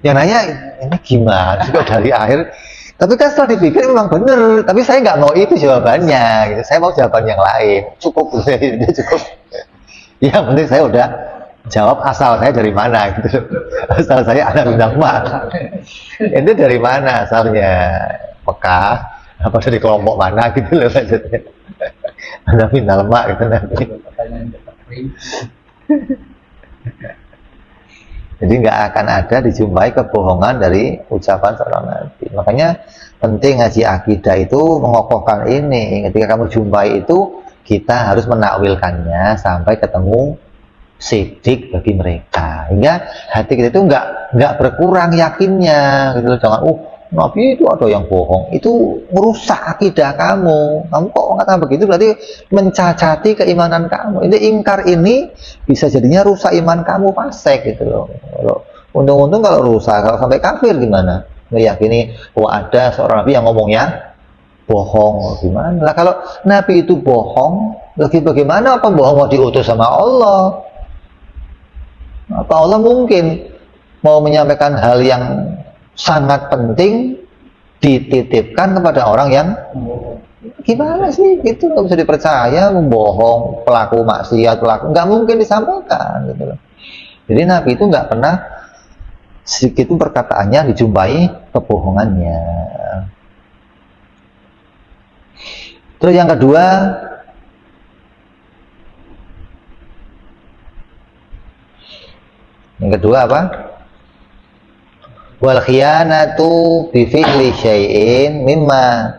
Speaker 1: yang nanya ini gimana sih kok dari air, tapi kan setelah dipikir memang benar, tapi saya nggak mau itu jawabannya gitu. Saya mau jawaban yang lain. Cukup dia cukup, yang penting saya udah jawab asal saya dari mana gitu. Asal saya anak bintang ma, itu dari mana asalnya, Mekah apa dari kelompok mana gitu loh maksudnya. Anak bintang ma gitu nanti. Jadi nggak akan ada dijumpai kebohongan dari ucapan seorang nabi. Makanya penting ngaji akidah itu mengokohkan ini. Ketika kamu jumpai itu, kita harus menakwilkannya sampai ketemu sidik bagi mereka. Hingga hati kita itu nggak berkurang yakinnya. Gitu. Jangan, nabi itu ada yang bohong. Itu merusak akidah kamu. Kamu kok mengatakan begitu berarti mencacati keimanan kamu. Ini ingkar ini bisa jadinya rusak iman kamu, fasik gitu loh. Untung-untung kalau rusak, kalau sampai kafir gimana? Meyakini ada seorang nabi yang ngomongnya bohong, gimana? Lah kalau nabi itu bohong, lagi bagaimana pembohong mau diutus sama Allah? Apa Allah mungkin mau menyampaikan hal yang sangat penting dititipkan kepada orang yang gimana sih? Itu nggak bisa dipercaya, membohong, pelaku maksiat, nggak mungkin disampaikan gitu loh. Jadi nabi itu nggak pernah sedikit pun perkataannya dijumpai kebohongannya. Terus yang kedua, apa? Wal khiyanatu bi fi'li syai'in mimma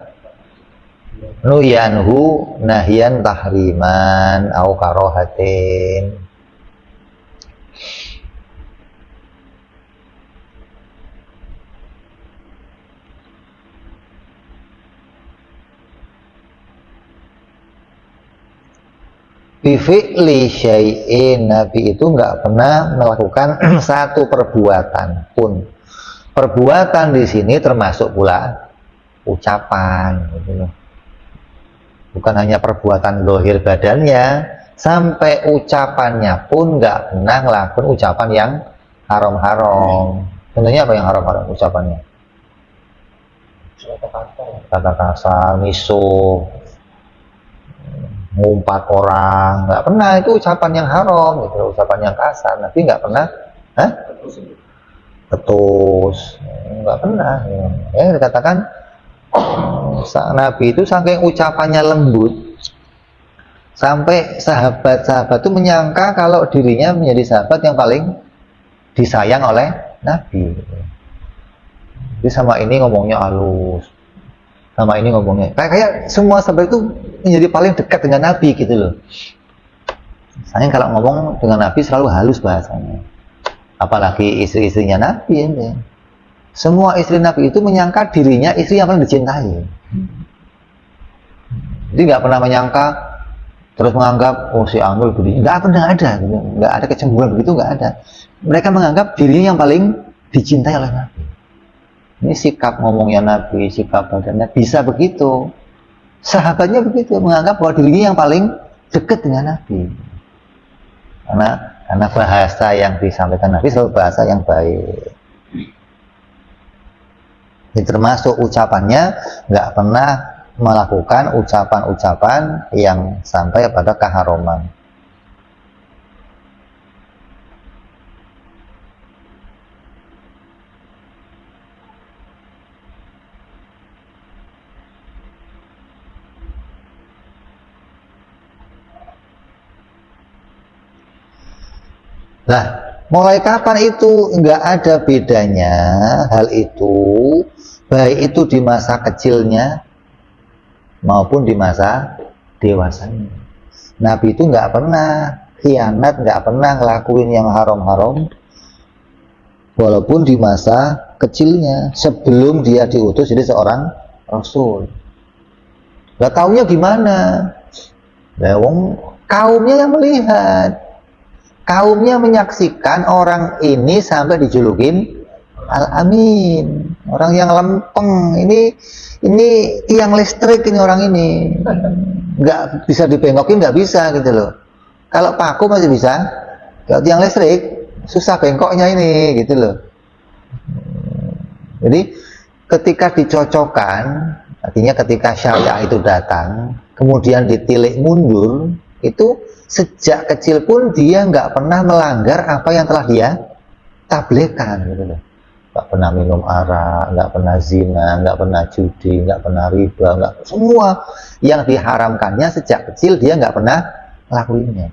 Speaker 1: nuyanhu nahyan tahriman au karahatin. Bifi'li syai'in, nabi itu nggak pernah melakukan satu perbuatan pun. Perbuatan di sini termasuk pula ucapan, gitu loh. Bukan hanya perbuatan zahir badannya, sampai ucapannya pun nggak pernah ngelakuin ucapan yang haram-haram. Contohnya apa yang haram-haram ucapannya? Kata kasar, misuh, ngumpat orang, nggak pernah. Itu ucapan yang haram gitu, ucapan yang kasar. Nabi nggak pernah ketus, nggak pernah ya. Dikatakan Nabi itu saking ucapannya lembut sampai sahabat-sahabat itu menyangka kalau dirinya menjadi sahabat yang paling disayang oleh Nabi. Jadi sama ini ngomongnya halus, sama ini ngomongnya kayak semua sahabat itu menjadi paling dekat dengan Nabi gitu loh. Saya kalau ngomong dengan Nabi selalu halus bahasanya. Apalagi istri-istrinya Nabi ini. Semua istri Nabi itu menyangka dirinya istri yang paling dicintai. Jadi nggak pernah menyangka terus menganggap si Anul begini. Nggak pernah ada, gitu. Nggak ada kecemburuan begitu, nggak ada. Mereka menganggap dirinya yang paling dicintai oleh Nabi. Ini sikap ngomongnya Nabi, sikap badannya bisa begitu. Sahabatnya begitu, menganggap bahwa dirinya yang paling dekat dengan Nabi. Karena bahasa yang disampaikan Nabi selalu bahasa yang baik. Ini termasuk ucapannya nggak pernah melakukan ucapan-ucapan yang sampai pada keharuman. Nah, mulai kapan itu nggak ada bedanya hal itu, baik itu di masa kecilnya maupun di masa dewasanya. Nabi itu nggak pernah khianat, nggak pernah ngelakuin yang haram-haram, walaupun di masa kecilnya sebelum dia diutus jadi seorang rasul. Nggak taunya gimana? Wong Kaumnya yang melihat, kaumnya menyaksikan orang ini sampai dijulukin Al-Amin, orang yang lempeng. Ini tiang listrik ini orang ini, nggak bisa dibengokin, nggak bisa gitu loh. Kalau paku masih bisa, kalau tiang listrik susah bengkoknya ini gitu loh. Jadi ketika dicocokkan, artinya ketika syariah itu datang, kemudian ditilik mundur, itu sejak kecil pun dia nggak pernah melanggar apa yang telah dia tabligkan gitu loh. Nggak pernah minum arak, nggak pernah zina, nggak pernah judi, nggak pernah riba, nggak, semua yang diharamkannya sejak kecil dia nggak pernah lakuinnya.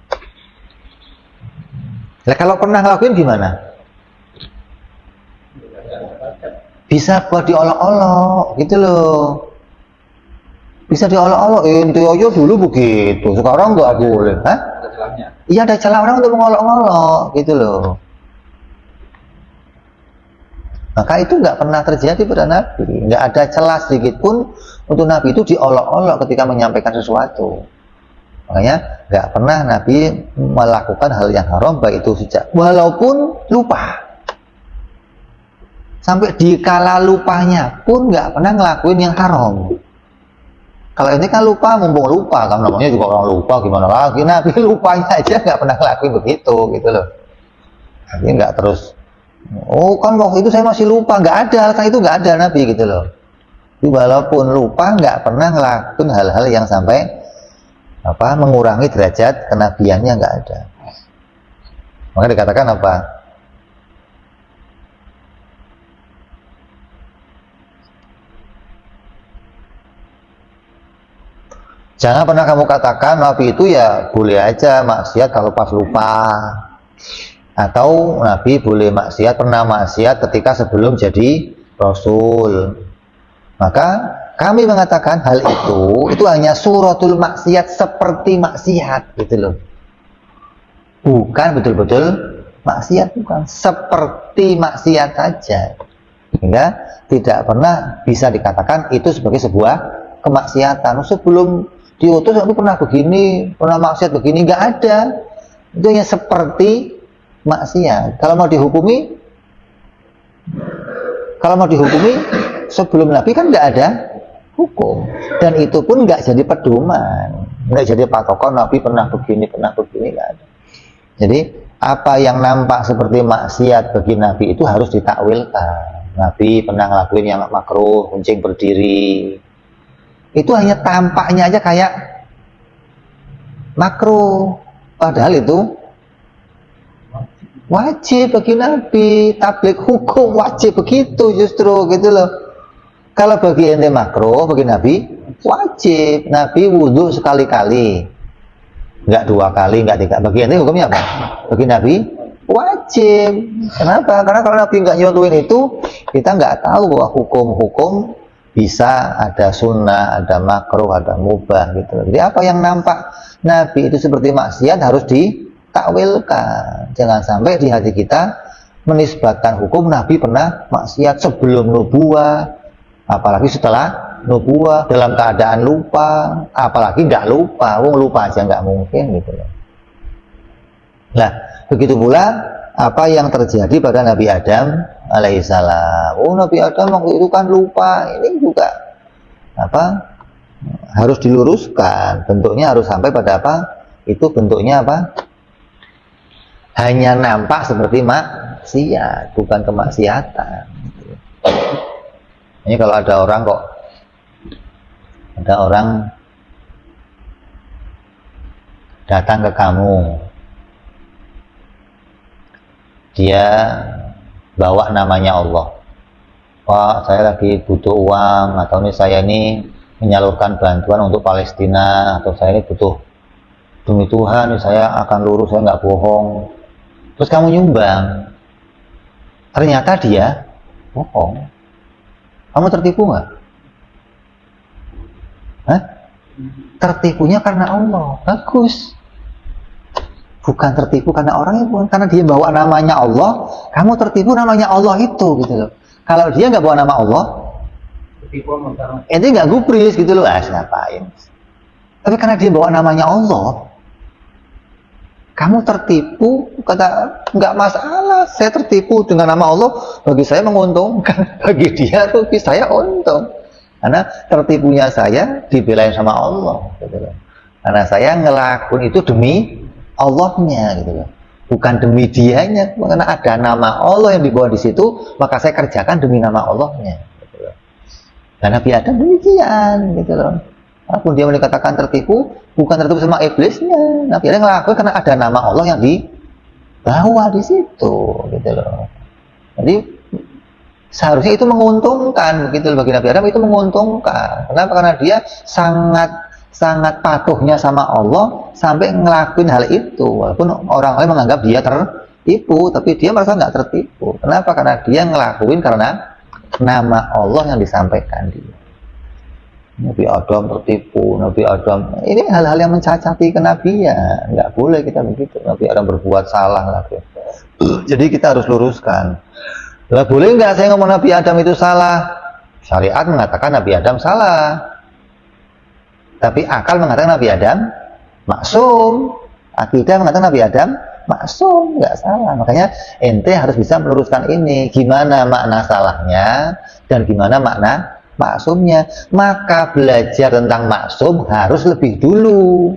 Speaker 1: Nah, kalau pernah ngelakuin gimana? Bisa buat diolok-olok gitu loh. Bisa diolok-olok, ente aja dulu begitu, sekarang nggak boleh. Hah?
Speaker 2: Ada celahnya.
Speaker 1: Iya, ada celah orang untuk mengolok-olok gitu loh. Maka itu nggak pernah terjadi pada Nabi. Nggak ada celah sedikit pun untuk Nabi itu diolok-olok ketika menyampaikan sesuatu. Makanya nggak pernah Nabi melakukan hal yang haram, baik itu sejak walaupun lupa. Sampai di kala lupanya pun nggak pernah ngelakuin yang haram. Kalau ini kan lupa, mumpung lupa, kan namanya juga orang lupa, gimana lagi? Nabi lupanya aja nggak pernah ngelakuin begitu, gitu loh. Nabi nggak terus, oh kan waktu itu saya masih lupa, nggak ada, alasan itu nggak ada Nabi gitu loh. Jadi walaupun lupa, nggak pernah ngelakuin hal-hal yang sampai mengurangi derajat kenabiannya, nggak ada. Maka dikatakan apa? Jangan pernah kamu katakan Nabi itu ya boleh aja maksiat kalau pas lupa, atau Nabi boleh maksiat, pernah maksiat ketika sebelum jadi Rasul. Maka kami mengatakan hal itu hanya suratul maksiat, seperti maksiat gitu loh, bukan betul-betul maksiat, bukan, seperti maksiat saja, sehingga tidak pernah bisa dikatakan itu sebagai sebuah kemaksiatan. Sebelum diutus aku pernah begini, pernah maksiat begini, nggak ada. Itu hanya seperti maksiat. Kalau mau dihukumi sebelum Nabi kan nggak ada hukum, dan itu pun nggak jadi pedoman, nggak jadi patokan Nabi pernah begini, nggak ada. Jadi apa yang nampak seperti maksiat bagi Nabi itu harus ditakwilkan. Nabi pernah ngelakuin yang makruh, kencing berdiri, itu hanya tampaknya aja kayak makruh, padahal itu wajib bagi Nabi. Tabligh hukum wajib begitu justru gitu loh. Kalau bagi ente makruh, bagi Nabi wajib. Nabi wudhu sekali-kali, nggak 2 kali, nggak 3. Bagi ente hukumnya apa? Bagi Nabi wajib. Kenapa? Karena kalau Nabi nggak nyontohin itu, kita nggak tahu bahwa hukum-hukum bisa ada sunnah, ada makruh, ada mubah gitu. Jadi apa yang nampak Nabi itu seperti maksiat harus ditakwilkan. Jangan sampai di hati kita menisbatkan hukum Nabi pernah maksiat sebelum nubuah, apalagi setelah nubuah, dalam keadaan lupa, apalagi nggak lupa. Lupa aja nggak mungkin gitu loh. Nah, begitu pula apa yang terjadi pada Nabi Adam alaihissalam. Nabi Adam waktu itu kan lupa. Ini juga harus diluruskan. Bentuknya harus sampai pada apa? Itu bentuknya apa? Hanya nampak seperti maksiat, bukan kemaksiatan. Ini kalau ada orang datang ke kamu, dia bawa namanya Allah. Pak, saya lagi butuh uang, atau ini saya ini menyalurkan bantuan untuk Palestina, atau saya ini butuh, demi Tuhan ini saya akan lurus, saya nggak bohong. Terus kamu nyumbang, ternyata dia bohong. Kamu tertipu nggak? Hah? Tertipunya karena Allah, bagus. Bukan tertipu karena orangnya, bukan karena dia bawa namanya Allah, kamu tertipu namanya Allah itu gitu loh. Kalau dia nggak bawa nama Allah, ini nggak gubris gitu loh, ngapain? Tapi karena dia bawa namanya Allah, Kamu tertipu, kata nggak masalah, saya tertipu dengan nama Allah, bagi saya menguntungkan, bagi dia rugi, saya untung. Karena tertipunya saya dibelain sama Allah, gitu loh. Karena saya ngelakuin itu demi Allahnya, gitu loh. Bukan demi dianya, karena ada nama Allah yang dibawa di situ, maka saya kerjakan demi nama Allahnya. Gitu loh. Dan Nabi Adam demikian, gitu loh. Walaupun dia dikatakan tertipu, bukan tertipu sama iblisnya. Nabi Adam ngelakuin karena ada nama Allah yang dibawa di situ, gitu loh. Jadi seharusnya itu menguntungkan, begitu loh, bagi Nabi Adam itu menguntungkan. Kenapa? Karena dia sangat patuhnya sama Allah sampai ngelakuin hal itu. Walaupun orang lain menganggap dia tertipu, tapi dia merasa nggak tertipu. Kenapa? Karena dia ngelakuin karena nama Allah yang disampaikan dia. Nabi Adam tertipu, Nabi Adam ini hal-hal yang mencacati kenabian, nggak boleh kita begitu. Nabi Adam berbuat salah lagi. Jadi kita harus luruskan. Lah boleh nggak saya ngomong Nabi Adam itu salah? Syariat mengatakan Nabi Adam salah, tapi akal mengatakan Nabi Adam maksum, akidah mengatakan Nabi Adam maksum, nggak salah. Makanya ente harus bisa meluruskan ini, gimana makna salahnya dan gimana makna maksumnya. Maka belajar tentang maksum harus lebih dulu.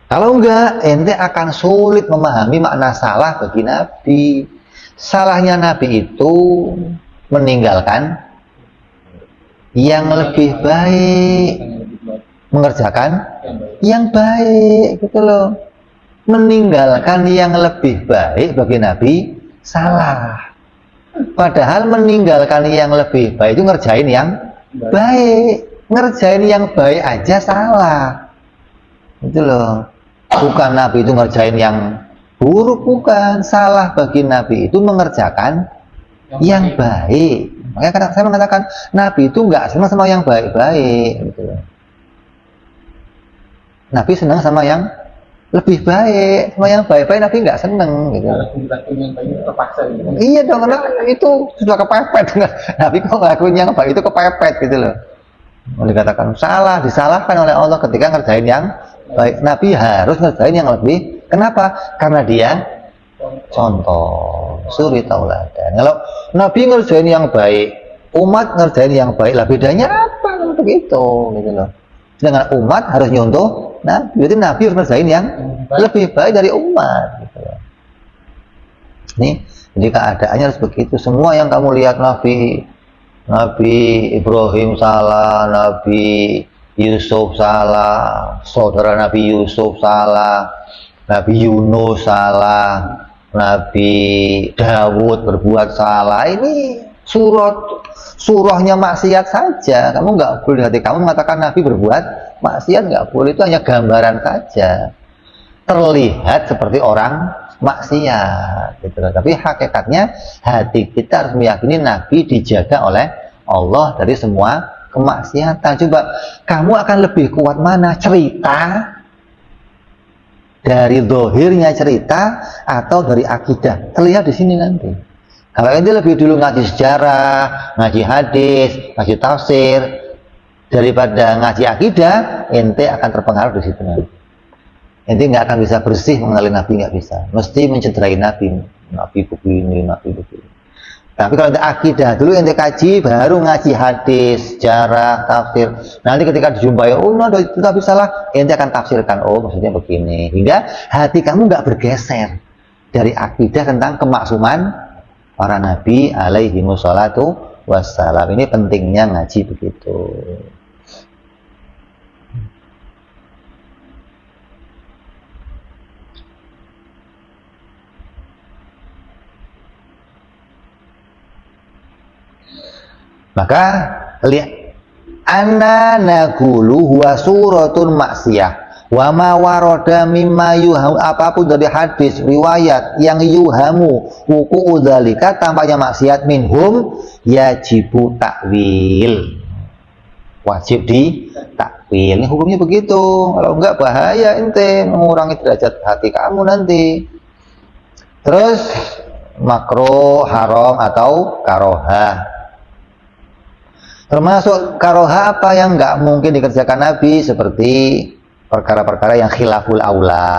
Speaker 1: Kalau enggak, ente akan sulit memahami makna salah bagi Nabi. Salahnya Nabi itu meninggalkan yang lebih baik, mengerjakan yang baik, gitu loh. Meninggalkan yang lebih baik bagi Nabi salah. Padahal meninggalkan yang lebih baik itu ngerjain yang baik. Ngerjain yang baik aja salah. Itu loh. Bukan Nabi itu ngerjain yang buruk, bukan. Salah bagi Nabi itu mengerjakan yang baik. Makanya saya mengatakan Nabi itu nggak senang sama yang baik-baik. Gitu loh. Nabi senang sama yang lebih baik, sama yang baik-baik Nabi nggak seneng gitu. Iya dong, karena itu sudah kepepet. Nabi kok ngelakuin yang baik itu kepepet gitu loh. Dikatakan salah, disalahkan oleh Allah ketika ngerjain yang baik. Nabi harus ngerjain yang lebih. Kenapa? Karena dia contoh, suri tauladan. Kalau Nabi ngerjain yang baik, umat ngerjain yang baik, lah bedanya apa begitu gitu loh. Sedangkan umat harus nyontoh Nabi, berarti Nabi harus ngerjain yang lebih baik dari umat gitu. Nih, jadi keadaannya harus begitu. Semua yang kamu lihat Nabi Ibrahim salah, Nabi Yusuf salah, saudara Nabi Yusuf salah, Nabi Yunus salah, Nabi Dawud berbuat salah. Ini surahnya maksiat saja. Kamu nggak boleh di hati kamu mengatakan Nabi berbuat maksiat, nggak boleh. Itu hanya gambaran saja, terlihat seperti orang maksiat gitu. Tapi hakikatnya hati kita harus meyakini Nabi dijaga oleh Allah dari semua kemaksiatan. Coba kamu akan lebih kuat mana, cerita dari zahirnya cerita atau dari akidah? Terlihat di sini nanti. Kalau ente lebih dulu ngaji sejarah, ngaji hadis, ngaji tafsir daripada ngaji akidah, ente akan terpengaruh di situ nanti. Ente nggak akan bisa bersih mengenali Nabi, nggak bisa. Mesti mencederai Nabi. Nabi begini, Nabi begini. Tapi kalau ente akidah dulu ente kaji, baru ngaji hadis, sejarah, tafsir. Nanti ketika dijumpai, oh no, itu tapi salah, ente akan tafsirkan, oh maksudnya begini. Hingga hati kamu nggak bergeser dari akidah tentang kemaksuman para Nabi alaihi wassalatu wassalam. Ini pentingnya ngaji begitu. Maka lihat, anna naqulu huwa suratun maksiyah wa ma warada mimma yuhamu, apapun dari hadis riwayat yang yuhamu wuku udzalika tampaknya maksiat minhum yajibu takwil, wajib di takwil. Ini hukumnya begitu. Kalau enggak bahaya, ente mengurangi derajat hati kamu nanti. Terus makruh, haram atau karohah. Termasuk karoha apa yang nggak mungkin dikerjakan Nabi, seperti perkara-perkara yang khilaful aula.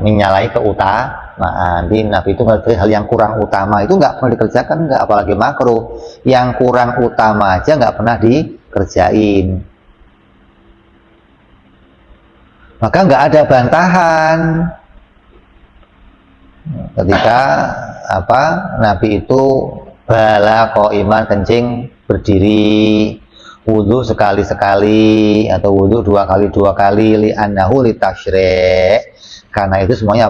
Speaker 1: menyalahi keutamaan. Jadi Nabi itu mengerjakan hal yang kurang utama itu nggak pernah dikerjakan, nggak, apalagi makruh. Yang kurang utama aja nggak pernah dikerjain. Maka nggak ada bantahan ketika Nabi itu bala iman kencing berdiri, wudhu sekali-sekali atau wudhu 2 kali li annahu litasyri', karena itu semuanya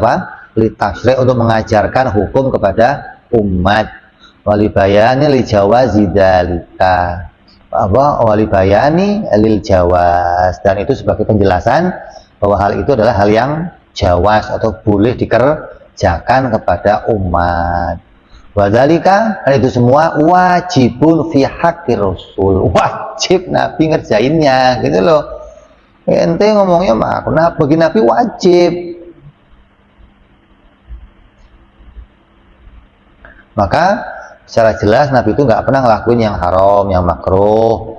Speaker 1: litasyri', untuk mengajarkan hukum kepada umat, walibayani li jawazi dzalika, walibayani lil jawaz, dan itu sebagai penjelasan bahwa hal itu adalah hal yang jawaz atau boleh dikerjakan kepada umat. Wadzalika, dan itu semua wajibun fi haqqi Rasul, wajib Nabi ngerjainnya, gitu loh. Ente ngomongnya mah, bagi Nabi wajib. Maka secara jelas Nabi itu nggak pernah ngelakuin yang haram, yang makruh.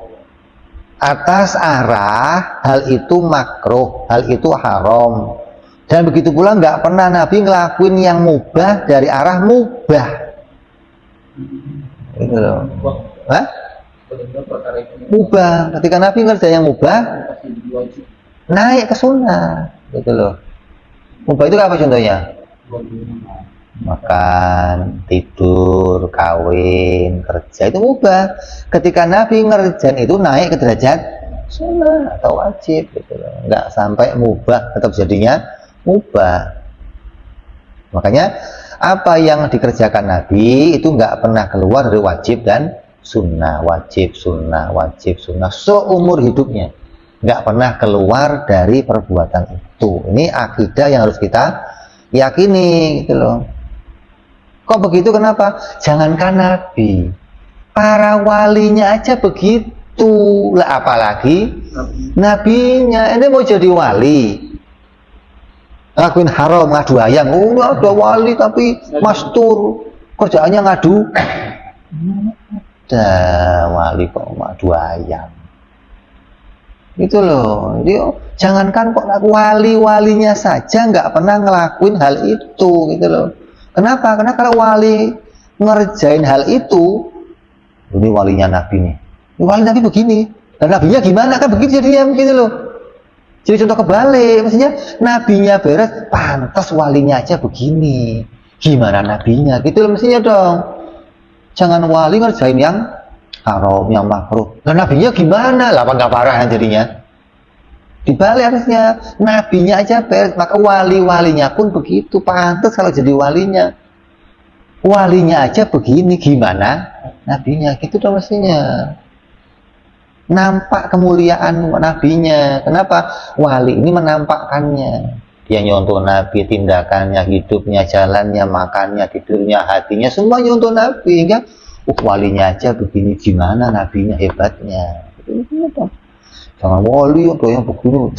Speaker 1: Atas arah hal itu makruh, hal itu haram. Dan begitu pula nggak pernah Nabi ngelakuin yang mubah dari arah mubah. Gitu loh. Hah? Mubah. Ketika Nabi ngerjain yang mubah, naik ke sunnah. Gitu loh. Mubah itu apa contohnya? Makan, tidur, kawin, kerja, itu mubah. Ketika Nabi ngerjain itu naik ke derajat sunnah atau wajib, gitu loh. Nggak sampai mubah, tetap jadinya mubah. Makanya apa yang dikerjakan Nabi itu nggak pernah keluar dari wajib dan sunnah, wajib sunnah, wajib sunnah, seumur hidupnya nggak pernah keluar dari perbuatan itu. Ini akidah yang harus kita yakini, gitu loh. Kok begitu? Kenapa? Jangankan Nabi, para walinya aja begitu lah, apalagi nabinya. Ini mau jadi wali ngakuin haram, ngadu ayam. Oh, ada wali tapi mastur, kerjaannya ngadu. Ada wali kok ngadu ayam. Itu loh. Jadi jangankan kok walinya saja nggak pernah ngelakuin hal itu, gitu loh. Kenapa? Karena kalau wali ngerjain hal itu, ini walinya Nabi nih. Ini wali Nabi begini. Dan nabinya gimana? Kan begitu jadinya, gitu loh. Jadi contoh kebalik, maksudnya nabinya beres, pantas walinya aja begini. Gimana nabinya? Gitu loh mestinya dong. Jangan wali ngerjain yang haram, yang makruh. Nah nabinya gimana? Lah nggak parah jadinya. Dibalik harusnya, nabinya aja beres, maka wali-walinya pun begitu. Pantas kalau jadi walinya. Walinya aja begini, gimana nabinya? Gitu dong mestinya. Nampak kemuliaan nabinya. Kenapa? Wali ini menampakkannya. Dia nyontoh Nabi, tindakannya, hidupnya, jalannya, makannya, tidurnya, hatinya, semua nyontoh Nabi. Hingga walinya aja begini, gimana nabinya hebatnya. Jangan wali untuk yang begini.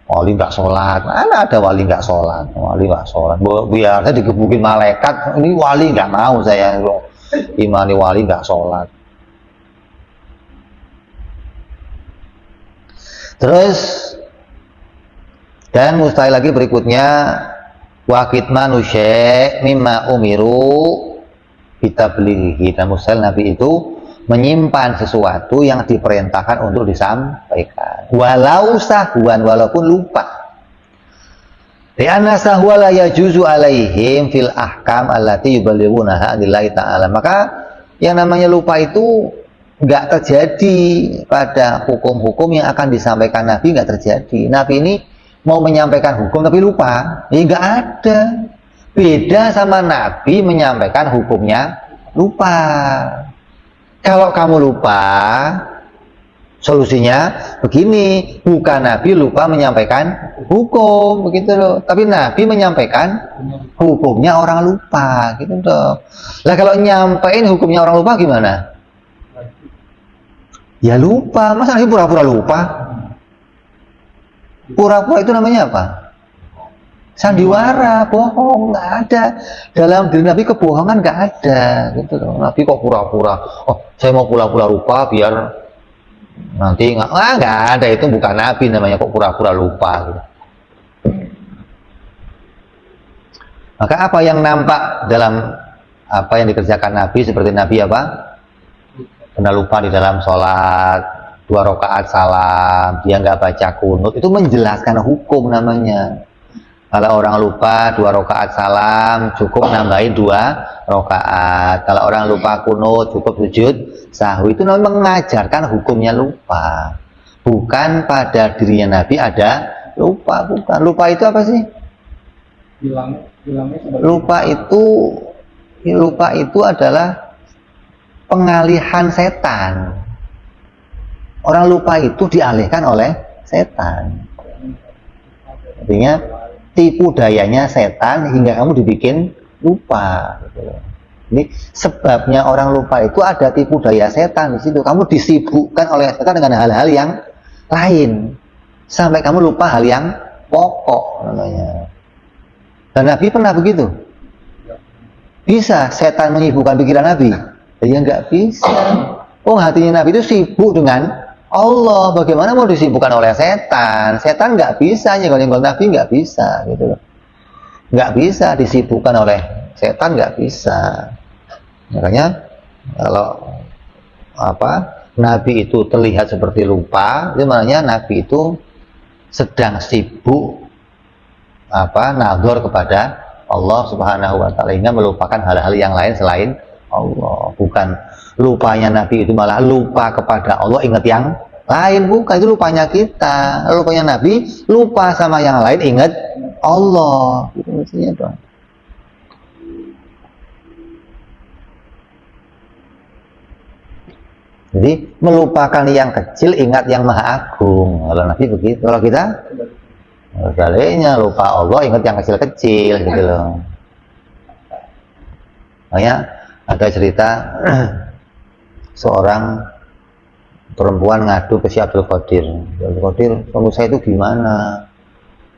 Speaker 1: Wali nggak sholat. Mana ada wali nggak sholat? Wali nggak sholat. Biar saya digebukin malaikat. Ini wali nggak mau saya. Imani wali nggak sholat. Terus, dan mustahil lagi berikutnya, wakit manusia mimma umiru bitablighi, dan mustahil Nabi itu menyimpan sesuatu yang diperintahkan untuk disampaikan, walau sahwan, walaupun lupa. Lianna sahwa la yajuzu alaihim fil ahkam allati yuballighunaha lillahi ta'ala. Maka yang namanya lupa itu nggak terjadi pada hukum-hukum yang akan disampaikan Nabi, nggak terjadi. Nabi ini mau menyampaikan hukum tapi lupa, ya nggak ada. Beda sama Nabi menyampaikan hukumnya lupa. Kalau kamu lupa, solusinya begini, bukan Nabi lupa menyampaikan hukum, begitu loh. Tapi Nabi menyampaikan hukumnya orang lupa, gitu loh. Lah kalau nyampein hukumnya orang lupa gimana? Ya lupa, masa Nabi pura-pura lupa? Pura-pura itu namanya apa? Sandiwara, bohong, nggak ada. Dalam diri Nabi kebohongan nggak ada, gitu loh. Nabi kok pura-pura, oh saya mau pura-pura lupa biar nanti nggak ada, itu bukan Nabi namanya, kok pura-pura lupa gitu. Maka apa yang nampak dalam apa yang dikerjakan Nabi, seperti Nabi apa? Pernah lupa di dalam sholat 2 rakaat salam, dia nggak baca kunut, itu menjelaskan hukum namanya. Kalau orang lupa 2 rakaat salam, cukup nambahin 2 rakaat. Kalau orang lupa kunut, cukup sujud sahwi. Itu namanya mengajarkan hukumnya lupa. Bukan pada dirinya Nabi ada lupa, bukan. Lupa itu apa sih? Lupa itu adalah pengalihan setan. Orang lupa itu dialihkan oleh setan. Artinya tipu dayanya setan hingga kamu dibikin lupa. Ini sebabnya orang lupa itu ada tipu daya setan di situ. Kamu disibukkan oleh setan dengan hal-hal yang lain sampai kamu lupa hal yang pokok namanya. Dan Nabi pernah begitu. Bisa setan menyibukkan pikiran Nabi? Ya nggak bisa. Oh, hatinya Nabi itu sibuk dengan Allah. Bagaimana mau disibukkan oleh setan? Setan nggak bisa nyenggol-nyenggol Nabi, nggak bisa gitu loh. Nggak bisa disibukkan oleh setan, nggak bisa. Makanya kalau Nabi itu terlihat seperti lupa, itu maknanya Nabi itu sedang sibuk nazar kepada Allah Subhanahu wa taala, hingga melupakan hal-hal yang lain selain Allah. Bukan lupanya Nabi itu malah lupa kepada Allah, ingat yang lain, bukan. Itu lupanya kita. Lupanya Nabi lupa sama yang lain, ingat Allah. Itu mestinya dong. Jadi melupakan yang kecil, ingat yang maha agung. Kalau Nabi begitu. Kalau kita sebaliknya, lupa Allah, ingat yang kecil-kecil gitu loh. Makanya ada cerita seorang perempuan ngadu ke si Abdul Qadir. Abdul Qadir, suami saya itu gimana?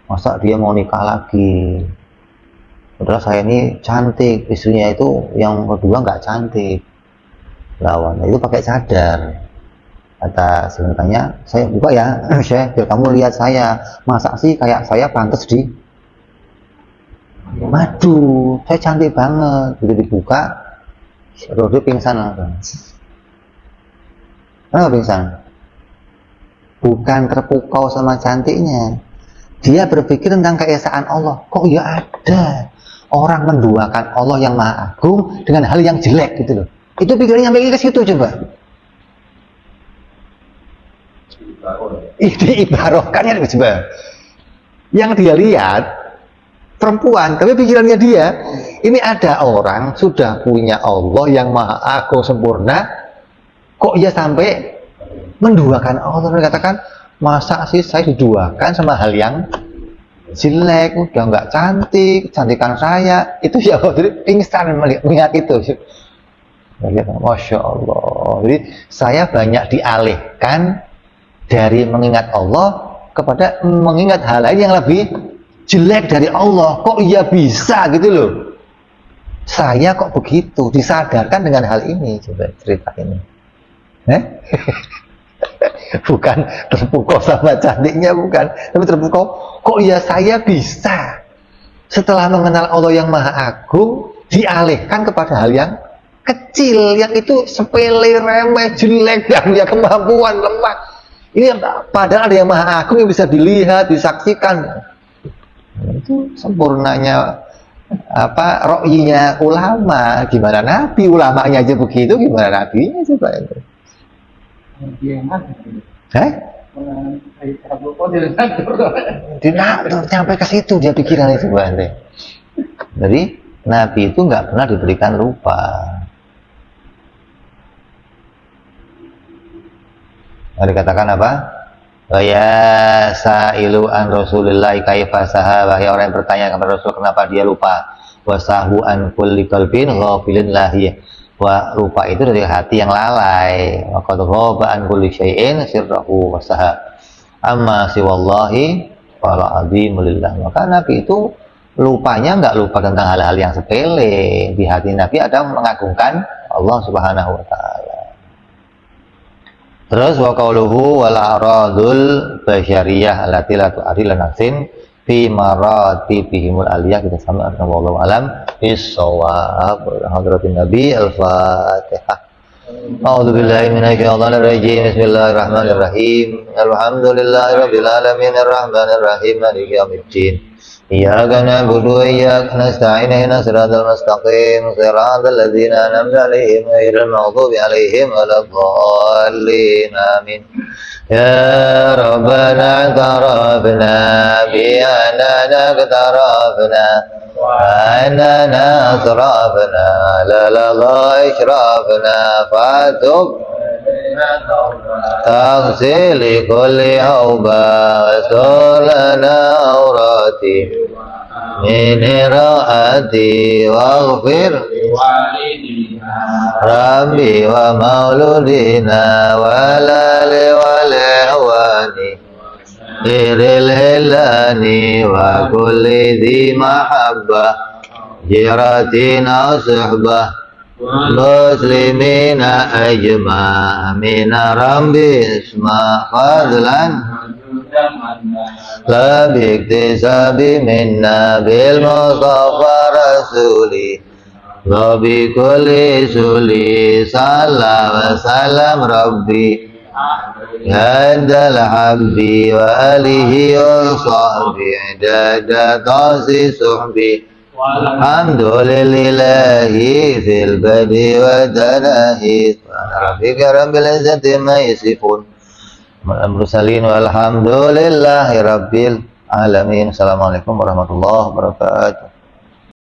Speaker 1: Masa dia mau nikah lagi? Padahal saya ini cantik, istrinya itu yang kedua nggak cantik. Lawan itu pakai cadar. Kata sebenarnya, saya buka ya, Syekh, biar kamu lihat saya. Masa sih kayak saya pantas di madu? Saya cantik banget. Begitu dibuka, Rodo pingsan langsung. Kenapa pingsan? Bukan terpukau sama cantiknya. Dia berpikir tentang keesaan Allah. Kok ya ada orang menduakan Allah yang maha agung dengan hal yang jelek gitu loh. Itu pikirannya sampai ke situ coba. Ini ibarohkannya coba. Yang dia lihat perempuan, tapi pikirannya dia, ini ada orang sudah punya Allah yang maha agung sempurna, kok ia sampai menduakan Allah. Dia katakan, masa sih saya diduakan sama hal yang jelek, udah nggak cantik, cantikan saya itu ya. Jadi pingsan melihat itu. Masya Allah. Jadi saya banyak dialihkan dari mengingat Allah kepada mengingat hal lain yang lebih jelek dari Allah. Kok ia bisa gitu loh? Saya kok begitu? Disadarkan dengan hal ini. Coba cerita ini. Bukan terpukau sama cantiknya, bukan. Tapi terpukau, kok ya saya bisa setelah mengenal Allah yang maha agung dialihkan kepada hal yang kecil, yang itu sepele, remeh, jelek, dan punya kemampuan lemah. Ini padahal ada yang maha agung yang bisa dilihat, disaksikan. Itu sempurnanya ro'yinya ulama. Gimana Nabi? Ulamanya aja begitu, gimana Nabinya coba itu? Sampai ke situ dia pikiran itu Bante. Jadi Nabi itu nggak pernah diberikan lupa. Dikatakan apa? Ya sa'ilu an Rasulillah kaifa saha, wahai orang yang bertanya kepada Rasul kenapa dia lupa. Wasahu an kulli qalbin ghafilin lahiyah. Wa lupa itu dari hati yang lalai. Wa qad ghaba an kulli syai'in sirrahu wasaha. Amma siwallahi fala azimulillah. Maka Nabi itu lupanya nggak lupa tentang hal-hal yang sepele. Di hati Nabi ada mengagungkan Allah Subhanahu wa taala. Terus wa qauluhu wal aradul basyariyah allati la tu'adil nafsin fi maratibihimul aliyah. Kita sami artinya wallahu alam bis-shawab. Hadratin Nabi. Al-Fatihah. A'udzu billahi minasyaitonir rajim. Bismillahirrahmanirrahim. Alhamdulillahirabbil alamin arrahmanir rahim maliki yaumiddin. Iyyaka na'budu wa iyyaka nasta'in ihdinas siratal mustaqim siratal ladzina an'amta 'alaihim ghairil maghdubi 'alaihim waladdallin. Amin. Ya Rabbana i'tarafna bi annana iqtarafna wa annana asrafna la ishrafna fatub تغسل كل أوبا وسولنا أوراتي من رأتي واغفر ربي ومولودنا والآل والإخوان غير الهلان وكل ذي محبة جيرتنا صحبة مسلمين أجمع من ربي اسمع فضلا لا باكتساب منا بالمصطفى رسولي وبكل سولي صلى وسلم ربي عند الحب وآله وصحبه عدد طاس صحبي الحمد لله في البدء والتناهي سبحان ربك رب العزة ما يصفون المرسلين والحمد لله رب العالمين. Assalamualaikum warahmatullahi wabarakatuh.